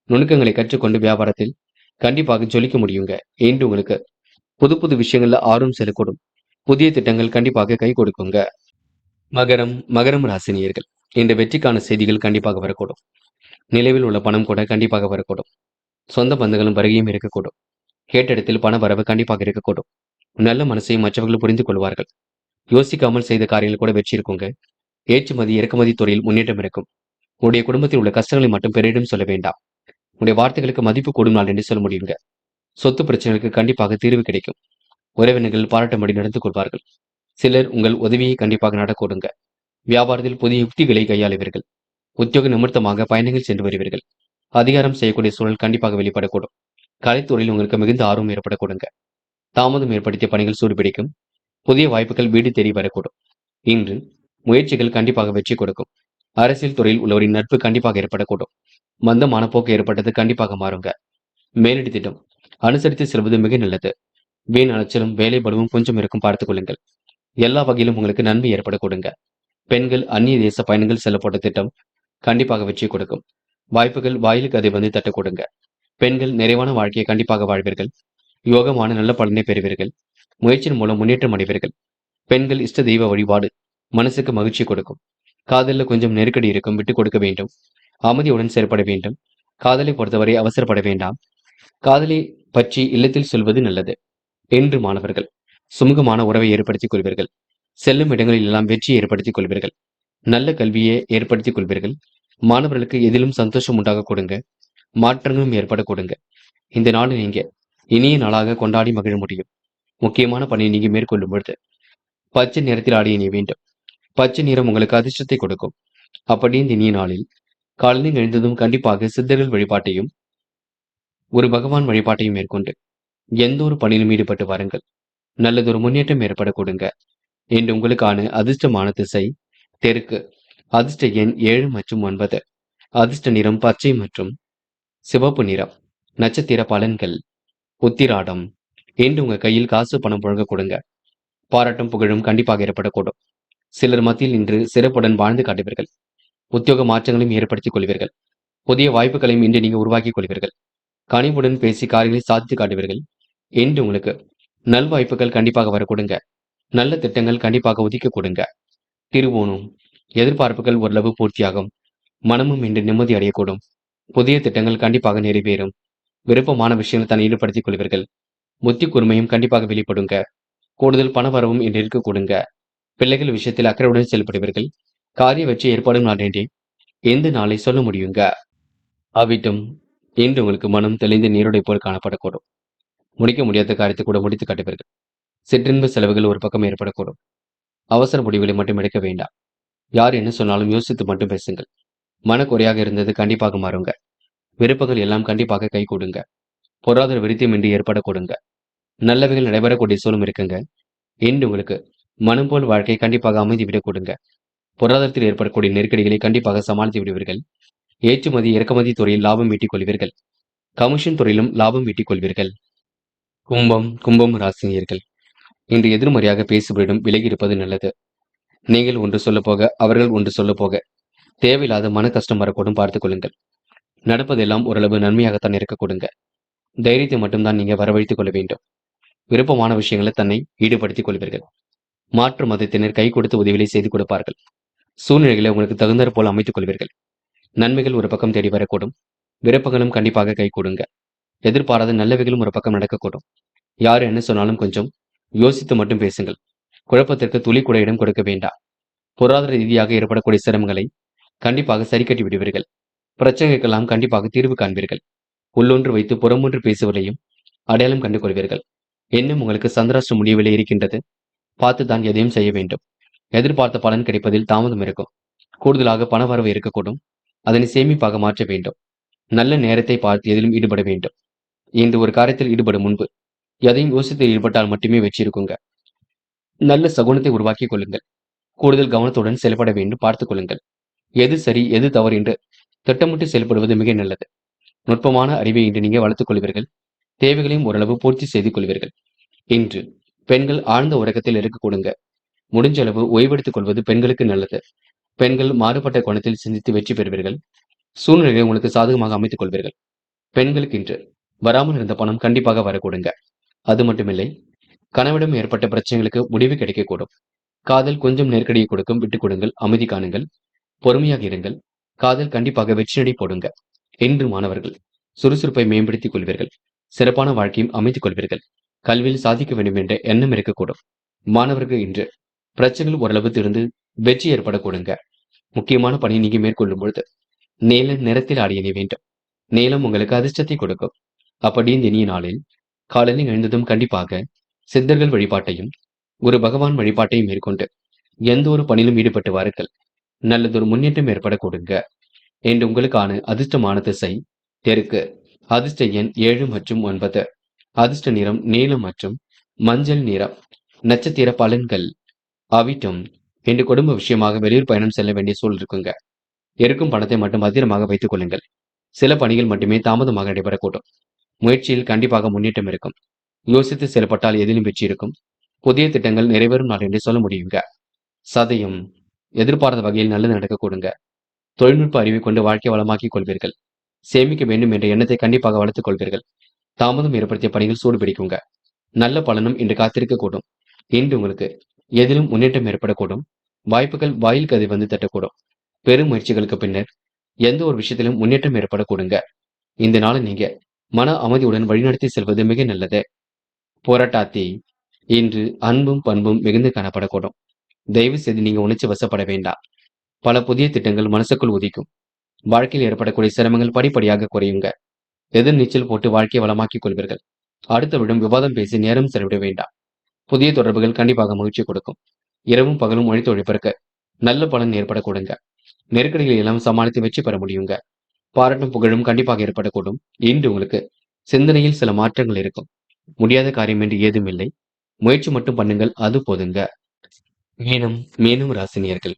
நுணுக்கங்களை கற்றுக்கொண்டு வியாபாரத்தில் கண்டிப்பாக ஜொலிக்க முடியுங்க. இன்று உங்களுக்கு புது புது விஷயங்கள்ல ஆர்வம் செல்லக்கூடும். புதிய திட்டங்கள் கண்டிப்பாக கை கொடுக்குங்க. மகரம் ராசினியர்கள் இந்த வெற்றிக்கான செய்திகள் கண்டிப்பாக வரக்கூடும். நிலவில் உள்ள பணம் கூட கண்டிப்பாக வரக்கூடும். சொந்த பந்துகளும் வருகையும் இருக்கக்கூடும். கேட்ட இடத்தில் பண வரவு கண்டிப்பாக இருக்கக்கூடும். நல்ல மனசை மற்றவர்கள் புரிந்து கொள்வார்கள். யோசிக்காமல் செய்த காரியங்கள் கூட வெற்றி இருக்குங்க. ஏற்றுமதி இறக்குமதி துறையில் முன்னேற்றம் இருக்கும். உடைய குடும்பத்தில் உள்ள கஷ்டங்களை மட்டும் பிறரிடம் சொல்ல வேண்டாம். உடைய வார்த்தைகளுக்கு மதிப்பு கூடும் நாள் என்று சொல்ல முடியுங்க. சொத்து பிரச்சனைகளுக்கு கண்டிப்பாக தீர்வு கிடைக்கும். உறவினர்கள் பாராட்டும்படி நடந்து கொள்வார்கள். சிலர் உங்கள் உதவியை கண்டிப்பாக நடக்கூடுங்க. வியாபாரத்தில் புதிய யுக்திகளை கையாளுவீர்கள். உத்தியோக நிமித்தமாக பயணங்கள் சென்று வருவீர்கள். அதிகாரம் செய்யக்கூடிய சூழல் கண்டிப்பாக வெளிப்படக்கூடும். கலைத்துறையில் உங்களுக்கு மிகுந்த ஆர்வம் ஏற்படக்கூடுங்க. தாமதம் ஏற்படுத்திய பணிகள் சூடுபிடிக்கும். புதிய வாய்ப்புகள் வீடு தேடி வரக்கூடும். இன்று முயற்சிகள் கண்டிப்பாக வெற்றி கொடுக்கும். அரசியல் துறையில் உள்ளவரின் நட்பு கண்டிப்பாக ஏற்படக்கூடும். மந்தமான போக்கு ஏற்பட்டது கண்டிப்பாக மாறுங்க. மேலடி திட்டம் அனுசரித்து செல்வது மிக நல்லது. வீண் அலைச்சலும் வேலை பலுவும் கொஞ்சம் இருக்கும் பார்த்துக் கொள்ளுங்கள். எல்லா வகையிலும் உங்களுக்கு நன்மை ஏற்பட கொடுங்க. பெண்கள் அந்நிய தேச பயணங்கள் செல்ல போட்ட திட்டம் கண்டிப்பாக வெற்றி கொடுக்கும். வாய்ப்புகள் வாயிலுக்கு அதை வந்து தட்ட கொடுங்க. பெண்கள் நிறைவான வாழ்க்கையை கண்டிப்பாக வாழ்வீர்கள். யோகமான நல்ல பலனை பெறுவீர்கள். முயற்சியின் மூலம் முன்னேற்றம் அடைவீர்கள். பெண்கள் இஷ்ட தெய்வ வழிபாடு மனசுக்கு மகிழ்ச்சி கொடுக்கும். காதலில் கொஞ்சம் நெருக்கடி இருக்கும், விட்டுக் கொடுக்க வேண்டும். அமைதியுடன் செயற்பட வேண்டும். காதலை பொறுத்தவரை அவசரப்பட வேண்டாம். காதலை பற்றி இல்லத்தில் சொல்வது நல்லது. என்று மாணவர்கள் சுமூகமான உறவை ஏற்படுத்திக் கொள்வீர்கள். செல்லும் இடங்களில் எல்லாம் வெற்றியை ஏற்படுத்திக் கொள்வீர்கள். நல்ல கல்வியை ஏற்படுத்திக் கொள்வீர்கள். மாணவர்களுக்கு எதிலும் சந்தோஷம் உண்டாக கொடுங்க. மாற்றங்களும் ஏற்பட கொடுங்க. இந்த நாளை நீங்க இனிய நாளாக கொண்டாடி மகிழ முடியும். முக்கியமான பணியை நீங்க மேற்கொள்ளும் பொழுது பச்சை நிறத்தில் ஆடிய நீ வேண்டும். பச்சை நிறம் உங்களுக்கு அதிர்ஷ்டத்தை கொடுக்கும். அப்படி இந்த இனிய நாளில் காலையில் எழுந்ததும் கண்டிப்பாக சித்தர்கள் வழிபாட்டையும் ஒரு பகவான் வழிபாட்டையும் மேற்கொண்டு எந்த ஒரு பணியிலும் ஈடுபட்டு வாருங்கள். நல்லதொரு முன்னேற்றம் ஏற்பட கொடுங்க. இன்று உங்களுக்கான அதிர்ஷ்டமான திசை தெற்கு. அதிர்ஷ்ட எண் 7 மற்றும் 9. அதிர்ஷ்ட நிறம் பச்சை மற்றும் சிவப்பு நிறம். நட்சத்திர பலன்கள் உத்திராடம். இன்று உங்க கையில் காசு பணம் புழங்க கொடுங்க. பாராட்டும் புகழும் கண்டிப்பாக ஏற்படக்கூடும். சிலர் மத்தியில் இன்று சிறப்புடன் வாழ்ந்து காட்டுவீர்கள். உத்தியோக மாற்றங்களையும் ஏற்படுத்திக் கொள்வீர்கள். புதிய வாய்ப்புகளையும் இன்று நீங்க உருவாக்கிக் கொள்வீர்கள். கனிவுடன் பேசி காரியங்களை சாதித்து காட்டுவீர்கள். இன்று உங்களுக்கு நல்வாய்ப்புகள் கண்டிப்பாக வர கொடுங்க. நல்ல திட்டங்கள் கண்டிப்பாக ஒதுக்க கொடுங்க. திருவோணம் எதிர்பார்ப்புகள் ஓரளவு பூர்த்தியாகும். மனமும் இன்று நிம்மதி அடையக்கூடும். புதிய திட்டங்கள் கண்டிப்பாக நிறைவேறும். விருப்பமான விஷயங்கள் தன்னை ஈடுபடுத்திக் கொள்வீர்கள். புத்தி கூர்மையும் கண்டிப்பாக வெளிப்படுங்க. கூடுதல் பண வரவும் இன்று இருக்க கொடுங்க. பிள்ளைகள் விஷயத்தில் அக்கறையுடன் செயல்படுவீர்கள். காரிய வெற்றி ஏற்பாடும் நாளேன்றி எந்த நாளை சொல்ல முடியுங்க. அவ்விட்டும் இன்று உங்களுக்கு மனம் தெளிந்த நீருடை போல் காணப்படக்கூடும். முடிக்க முடியாத காரியத்தை கூட முடித்து காட்டுவீர்கள். சிற்றின்ப செலவுகள் ஒரு பக்கம் ஏற்படக்கூடும். அவசர முடிவுகளை மட்டும் எடுக்க வேண்டாம். யார் என்ன சொன்னாலும் யோசித்து மட்டும் பேசுங்கள். மனக்குறையாக இருந்தது கண்டிப்பாக மாறுங்க. விருப்பங்கள் எல்லாம் கண்டிப்பாக கை கொடுங்க. பொருளாதார விருத்தியமின்றி ஏற்பட கொடுங்க. நல்லவைகள் நடைபெறக்கூடிய சூழலும் இருக்குங்க. இன்று உங்களுக்கு மனம் போல் வாழ்க்கை கண்டிப்பாக அமைதி விட கொடுங்க. பொருளாதாரத்தில் ஏற்படக்கூடிய நெருக்கடிகளை கண்டிப்பாக சமாளித்து விடுவீர்கள். ஏற்றுமதி இறக்குமதி துறையில் லாபம் ஈட்டிக் கொள்வீர்கள். கமிஷன் துறையிலும் லாபம் ஈட்டிக் கொள்வீர்கள். கும்பம் ராசினியர்கள் இன்று எதிர்மறையாக பேசுபவரிடம் விலகி இருப்பது நல்லது. நீங்கள் ஒன்று சொல்ல போக அவர்கள் ஒன்று சொல்ல போக தேவையில்லாத மன கஷ்டம் வரக்கூடும் பார்த்துக் கொள்ளுங்கள். நடப்பதெல்லாம் ஓரளவு நன்மையாகத்தான் இருக்க கொடுங்க. தைரியத்தை மட்டும்தான் நீங்க வரவழைத்துக் கொள்ள வேண்டும். விருப்பமான விஷயங்களை தன்னை ஈடுபடுத்திக் கொள்வீர்கள். மாற்று மதத்தினர் கை கொடுத்து உதவிகளை செய்து கொடுப்பார்கள். சூழ்நிலைகளை உங்களுக்கு தகுந்தாற் போல் அமைத்துக் கொள்வீர்கள். நன்மைகள் ஒரு பக்கம் தேடி வரக்கூடும். விருப்பங்களும் கண்டிப்பாக கை கொடுங்க. எதிர்பாராத நல்லவைகளும் ஒரு பக்கம் நடக்கக்கூடும். யார் என்ன சொன்னாலும் கொஞ்சம் யோசித்து மட்டும் பேசுங்கள். குழப்பத்திற்கு துளி கூட இடம் கொடுக்க வேண்டாம். பொருளாதார ரீதியாக ஏற்படக்கூடிய சிரமங்களை கண்டிப்பாக சரி கட்டி விடுவீர்கள். பிரச்சனைகளுக்கெல்லாம் கண்டிப்பாக தீர்வு காண்பீர்கள். உள்ளொன்று வைத்து புறமொன்று பேசுவதையும் அடையாளம் கண்டு கொள்வீர்கள். இன்னும் உங்களுக்கு சந்திராஷ்ட முடிவிலே இருக்கின்றது. பார்த்துதான் எதையும் செய்ய வேண்டும். எதிர்பார்த்த பலன் கிடைப்பதில் தாமதம் இருக்கும். கூடுதலாக பணவரவு இருக்கக்கூடும். அதனை சேமிப்பாக மாற்ற வேண்டும். நல்ல நேரத்தை பார்த்து எதிலும் ஈடுபட வேண்டும். இன்று ஒரு காரியத்தில் ஈடுபடும் முன்பு எதையும் யோசித்து ஈடுபட்டால் மட்டுமே வெற்றி இருக்குங்க. நல்ல சகுனத்தை உருவாக்கிக் கொள்ளுங்கள். கூடுதல் கவனத்துடன் செயல்பட வேண்டும். பார்த்துக் கொள்ளுங்கள். எது சரி எது தவறு என்று திட்டமிட்டு செயல்படுவது மிக நல்லது. நுட்பமான அறிவை இன்று நீங்க வளர்த்துக் கொள்வீர்கள். தேவைகளையும் ஓரளவு பூர்த்தி செய்து கொள்வீர்கள். இன்று பெண்கள் ஆழ்ந்த உறக்கத்தில் இருக்க கொடுங்க. முடிஞ்ச அளவு ஓய்வெடுத்துக் கொள்வது பெண்களுக்கு நல்லது. பெண்கள் மாறுபட்ட கோணத்தில் சிந்தித்து வெற்றி பெறுவீர்கள். சூழ்நிலையை உங்களுக்கு சாதகமாக அமைத்துக் கொள்வீர்கள். பெண்களுக்கு இன்று வராமல் இருந்த பணம் கண்டிப்பாக வரக்கூடுங்க. அது மட்டுமில்லை, கணவனிடம் ஏற்பட்ட பிரச்சனைகளுக்கு முடிவு கிடைக்கக்கூடும். காதல் கொஞ்சம் நெருக்கடியை கொடுக்கும். விட்டுக் கொடுங்கள். அமைதி காணுங்கள். பொறுமையாக இருங்கள். காதல் கண்டிப்பாக வெற்றியடை போடுங்க. இன்று மாணவர்கள் சுறுசுறுப்பை மேம்படுத்திக் கொள்வீர்கள். சிறப்பான வாழ்க்கையும் அமைத்துக் கொள்வீர்கள். கல்வியில் சாதிக்க வேண்டும் என்ற எண்ணம் இருக்கக்கூடும். மாணவர்கள் இன்று பிரச்சனைகள் ஓரளவு தீர்ந்து வெற்றி ஏற்படக்கூடுங்க. முக்கியமான பணியை நீங்க மேற்கொள்ளும் பொழுது நீல நிறத்தில் ஆடை அணிய வேண்டும். நீலம் உங்களுக்கு அதிர்ஷ்டத்தை கொடுக்கும். அப்படி இந்த இனிய நாளில் காலையில் எழுந்ததும் கண்டிப்பாக சித்தர்கள் வழிபாட்டையும் குரு பகவான் வழிபாட்டையும் மேற்கொண்டு எந்த ஒரு பணியிலும் ஈடுபட்டு வாருங்கள். நல்லதொரு முன்னேற்றம் ஏற்பட கொடுங்க. என்று உங்களுக்கான அதிர்ஷ்டமான திசை தெற்கு. அதிர்ஷ்ட எண் 7 மற்றும் 9. அதிர்ஷ்ட நிறம் நீலம் மற்றும் மஞ்சள் நிறம். நட்சத்திர பலன்கள். அவிட்டம். இன்று குடும்ப விஷயமாக வெளியூர் பயணம் செல்ல வேண்டிய சூழல் இருக்குங்க. இருக்கும் பணத்தை மட்டும் பத்திரமாக வைத்துக் கொள்ளுங்கள். சில பணிகள் மட்டுமே தாமதமாக நடைபெறக்கூடும். முயற்சியில் கண்டிப்பாக முன்னேற்றம் இருக்கும். யோசித்து செயல்பட்டால் எதிலும் வெற்றி இருக்கும். புதிய திட்டங்கள் நிறைவேறும் நாள் என்று சொல்ல முடியுங்க. சதயம். எதிர்பார்த்த வகையில் நல்லது நடக்க கொடுங்க. தொழில்நுட்ப அறிவை கொண்டு வாழ்க்கை வளமாக்கிக் கொள்வீர்கள். சேமிக்க வேண்டும் என்ற எண்ணத்தை கண்டிப்பாக வளர்த்துக் கொள்வீர்கள். தாமதம் ஏற்படுத்திய பணிகள் சூடு பிடிக்குங்க. நல்ல பலனும் இன்று காத்திருக்கக்கூடும். இன்று உங்களுக்கு எதிலும் முன்னேற்றம் ஏற்படக்கூடும். வாய்ப்புகள் வாயில் கதை வந்து தட்டக்கூடும். பெரும் முயற்சிகளுக்கு பின்னர் எந்த ஒரு விஷயத்திலும் முன்னேற்றம் ஏற்படக்கூடுங்க. இந்த நாளை நீங்க மன அமைதியுடன் வழிநடத்தி செல்வது மிக நல்லது. போராட்டாத்தி. இன்று அன்பும் பண்பும் மிகுந்து காணப்படக்கூடும். தயவு செய்து நீங்க உணர்ச்சி வசப்பட வேண்டாம். பல புதிய திட்டங்கள் மனசுக்குள் உதிக்கும். வாழ்க்கையில் ஏற்படக்கூடிய சிரமங்கள் படிப்படியாக குறையுங்க. எதிர் நீச்சல் போட்டு வாழ்க்கையை வளமாக்கிக் கொள்வீர்கள். அடுத்தவரிடம் விவாதம் பேசி நேரம் செலவிட வேண்டாம். புதிய தொடர்புகள் கண்டிப்பாக மகிழ்ச்சி கொடுக்கும். இரவும் பகலும் உழைத்து உழைப்பிற்கு நல்ல பலன் ஏற்பட கொடுங்க. நெருக்கடிகளை எல்லாம் சமாளித்து வெற்றி பெற முடியுங்க. பாராட்டும் புகழும் கண்டிப்பாக ஏற்படக்கூடும். இன்று உங்களுக்கு சிந்தனையில் சில மாற்றங்கள் இருக்கும். முடியாத காரியம் என்று ஏதும் இல்லை. முயற்சி மட்டும் பண்ணுங்கள். அது போதுங்க. மீனும் ராசினியர்கள்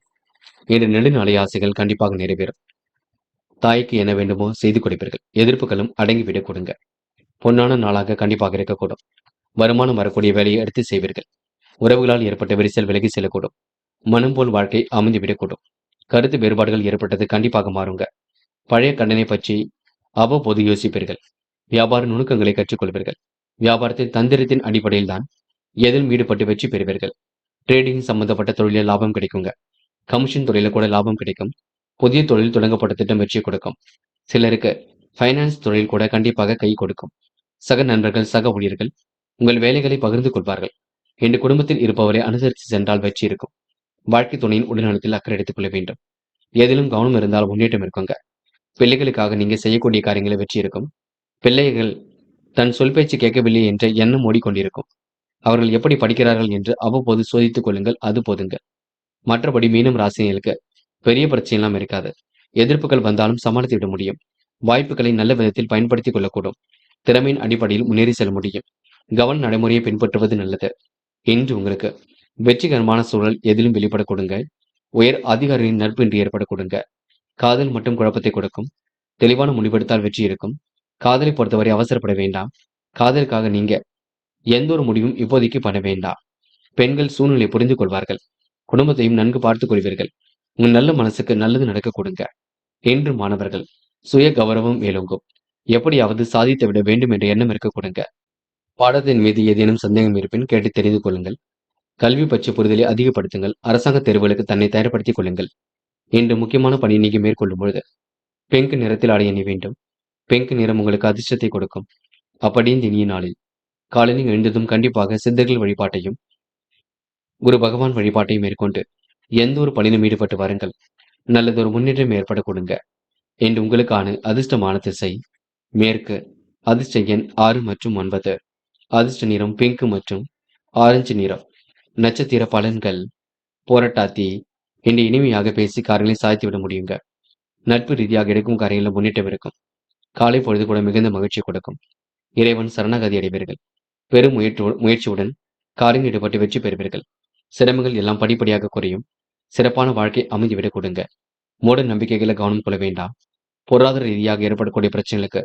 இன்று நெடுநாளை ஆசைகள் கண்டிப்பாக நிறைவேறும். தாய்க்கு என்ன வேண்டுமோ செய்து கொடுப்பீர்கள். எதிர்ப்புகளும் அடங்கிவிடக் கொடுங்க. பொன்னான நாளாக கண்டிப்பாக இருக்கக்கூடும். வருமானம் வரக்கூடிய வேலையை எடுத்து செய்வீர்கள். உறவுகளால் ஏற்பட்ட விரிசல் விலகி செல்லக்கூடும். மனம் போல் வாழ்க்கை அமைந்துவிடக்கூடும். கருத்து வேறுபாடுகள் ஏற்பட்டது கண்டிப்பாக மாறுங்க. பழைய கண்டனை பற்றி அவ்வப்போது யோசிப்பீர்கள். வியாபார நுணுக்கங்களை கற்றுக்கொள்வீர்கள். வியாபாரத்தில் தந்திரத்தின் அடிப்படையில் தான் எதிலும் ஈடுபட்டு வெற்றி பெறுவீர்கள். ட்ரேடிங் சம்பந்தப்பட்ட தொழிலில் லாபம் கிடைக்குங்க. கமிஷன் துறையில கூட லாபம் கிடைக்கும். புதிய தொழில் தொடங்கப்பட்ட திட்டம் வெற்றி கொடுக்கும். சிலருக்கு ஃபைனான்ஸ் தொழில் கூட கண்டிப்பாக கை கொடுக்கும். சக நண்பர்கள் சக ஊழியர்கள் உங்கள் வேலைகளை பகிர்ந்து கொள்வார்கள். என் குடும்பத்தில் இருப்பவரை அனுசரித்து சென்றால் வெற்றி இருக்கும். வாழ்க்கை துணையின் உடல்நலத்தில் அக்கறை எடுத்துக் கொள்ள வேண்டும். எதிலும் கவனம் இருந்தால் முன்னேற்றம் இருக்குங்க. பிள்ளைகளுக்காக நீங்க செய்யக்கூடிய காரியங்களை வெற்றி இருக்கும். பிள்ளைகள் தன் சொல் பேச்சு கேட்கவில்லை என்ற எண்ணம் ஓடிக்கொண்டிருக்கும். அவர்கள் எப்படி படிக்கிறார்கள் என்று அவ்வப்போது சோதித்துக் கொள்ளுங்கள். அது போதுங்க. மற்றபடி மீனம் ராசினியர்களுக்கு பெரிய பிரச்சனையெல்லாம் இருக்காது. எதிர்ப்புகள் வந்தாலும் சமாளித்து விட முடியும். வாய்ப்புகளை நல்ல விதத்தில் பயன்படுத்திக் கொள்ளக்கூடும். திறமையின் அடிப்படையில் முன்னேறி செல்ல முடியும். கவன நடைமுறையை பின்பற்றுவது நல்லது. இன்று உங்களுக்கு வெற்றிகரமான சூழல் எதிலும் வெளிப்பட கொடுங்க. உயர் அதிகாரிகளின் நட்பு இன்று ஏற்பட கொடுங்க. காதல் மற்றும் குழப்பத்தை கொடுக்கும். தெளிவான முடிவெடுத்தால் வெற்றி இருக்கும். காதலை பொறுத்தவரை அவசரப்பட வேண்டாம். காதலுக்காக நீங்க எந்த ஒரு முடிவும் இப்போதைக்கு பண்ண வேண்டாம். பெண்கள் சூழ்நிலை புரிந்து கொள்வார்கள். குடும்பத்தையும் நன்கு பார்த்துக் கொள்வீர்கள். உங்கள் நல்ல மனசுக்கு நல்லது நடக்க கொடுங்க. இன்று மாணவர்கள் சுய கௌரவம் மேலோங்கும். எப்படியாவது சாதித்து விட வேண்டும் என்ற எண்ணம் இருக்க கொடுங்க. பாடத்தின் மீது ஏதேனும் சந்தேகம் இருப்பின் கேட்டு தெரிந்து கொள்ளுங்கள். கல்வி பற்றிய புரிதலை அதிகப்படுத்துங்கள். அரசாங்க தேர்வுகளுக்கு தன்னை தயார்படுத்திக் கொள்ளுங்கள். இன்று முக்கியமான பணியை நீங்க மேற்கொள்ளும் பொழுது பிங்க் நிறத்தில் ஆடை அணிய வேண்டும். பிங்க் நிறம் உங்களுக்கு அதிர்ஷ்டத்தை கொடுக்கும். அப்படி இந்த இனிய நாளில் காலையில் எழுந்ததும் கண்டிப்பாக சித்தர்கள் வழிபாட்டையும் குரு பகவான் வழிபாட்டையும் மேற்கொண்டு எந்த ஒரு பணியிலும் ஈடுபட்டு வாருங்கள். நல்லதொரு முன்னேற்றம் ஏற்பட கொடுங்க. என்று உங்களுக்கான அதிர்ஷ்டமான திசை மேற்கு அதிர்ஷ்ட எண் 6 மற்றும் 9. அதிர்ஷ்ட நிறம் பிங்க் மற்றும் ஆரஞ்சு நிறம். நட்சத்திர பலன்கள். போராட்டாத்தி இன்று இனிமையாக பேசி காரியங்களை சாதித்துவிட முடியுங்க. நட்பு ரீதியாக எடுக்கும் காரியங்களில் முன்னேற்றம் இருக்கும். காலை பொழுது கூட மிகுந்த மகிழ்ச்சி கொடுக்கும். இறைவன் சரணாகதி அடைவீர்கள். பெரும் முயற்சியுடன் காரியங்கள் ஈடுபட்டு வெற்றி பெறுவீர்கள். சிரமங்கள் எல்லாம் படிப்படியாக குறையும். சிறப்பான வாழ்க்கை அமைந்துவிடக் கொடுங்க. மூட நம்பிக்கைகளை கவனம் கொள்ள வேண்டாம். பொருளாதார ரீதியாக ஏற்படக்கூடிய பிரச்சனைகளுக்கு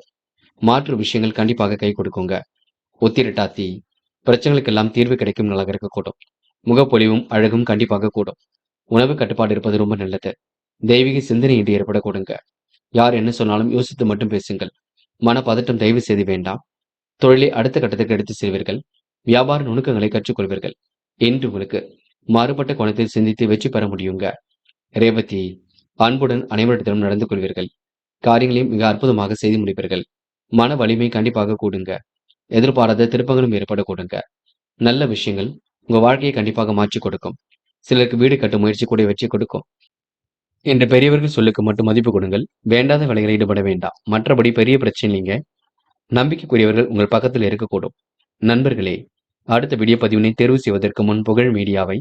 மாற்று விஷயங்கள் கண்டிப்பாக கை கொடுக்குங்க. உத்திரட்டாத்தி பிரச்சனைகளுக்கெல்லாம் தீர்வு கிடைக்கும் நாளாக இருக்கக்கூடும். முகப்பொலிவும் அழகும் கண்டிப்பாக கூடும். உணவு கட்டுப்பாடு இருப்பது ரொம்ப நல்லது. தெய்வீக சிந்தனை இன்றி ஏற்படக்கூடுங்க. யார் என்ன சொன்னாலும் யோசித்து மட்டும் பேசுங்கள். மன பதட்டம் தயவு செய்து வேண்டாம். தொழிலை அடுத்த கட்டத்துக்கு எடுத்து செல்வீர்கள். வியாபார நுணுக்கங்களை கற்றுக்கொள்வீர்கள். இன்று உங்களுக்கு மாறுபட்ட கோணத்தில் சிந்தித்து வெற்றி பெற முடியுங்க. ரேவதி அன்புடன் அனைவரிடத்திலும் நடந்து கொள்வீர்கள். காரியங்களையும் மிக அற்புதமாக செய்து முடிப்பீர்கள். மன வலிமை கண்டிப்பாக கூடுங்க. எதிர்பாராத திருப்பங்களும் ஏற்படக்கூடுங்க. நல்ல விஷயங்கள் உங்க வாழ்க்கையை கண்டிப்பாக மாற்றி கொடுக்கும். சிலருக்கு வீடு கட்டும் முயற்சி கூட வெற்றி கொடுக்கும். என்ற பெரியவர்கள் சொல்லுக்கு மட்டும் மதிப்பு கொடுங்கள். வேண்டாத வேலைகளை ஈடுபட வேண்டாம். மற்றபடி பெரிய பிரச்சனை இல்லைங்க. நம்பிக்கைக்குரியவர்கள் உங்கள் பக்கத்தில் இருக்கக்கூடும். நண்பர்களே, அடுத்த வீடியோ பதிவினை தேர்வு செய்வதற்கு முன் புகழ் மீடியாவை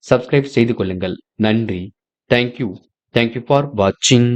சப்ஸ்கிரைப் செய்து கொள்ளுங்கள். நன்றி. தேங்க்யூ ஃபார் வாட்சிங்.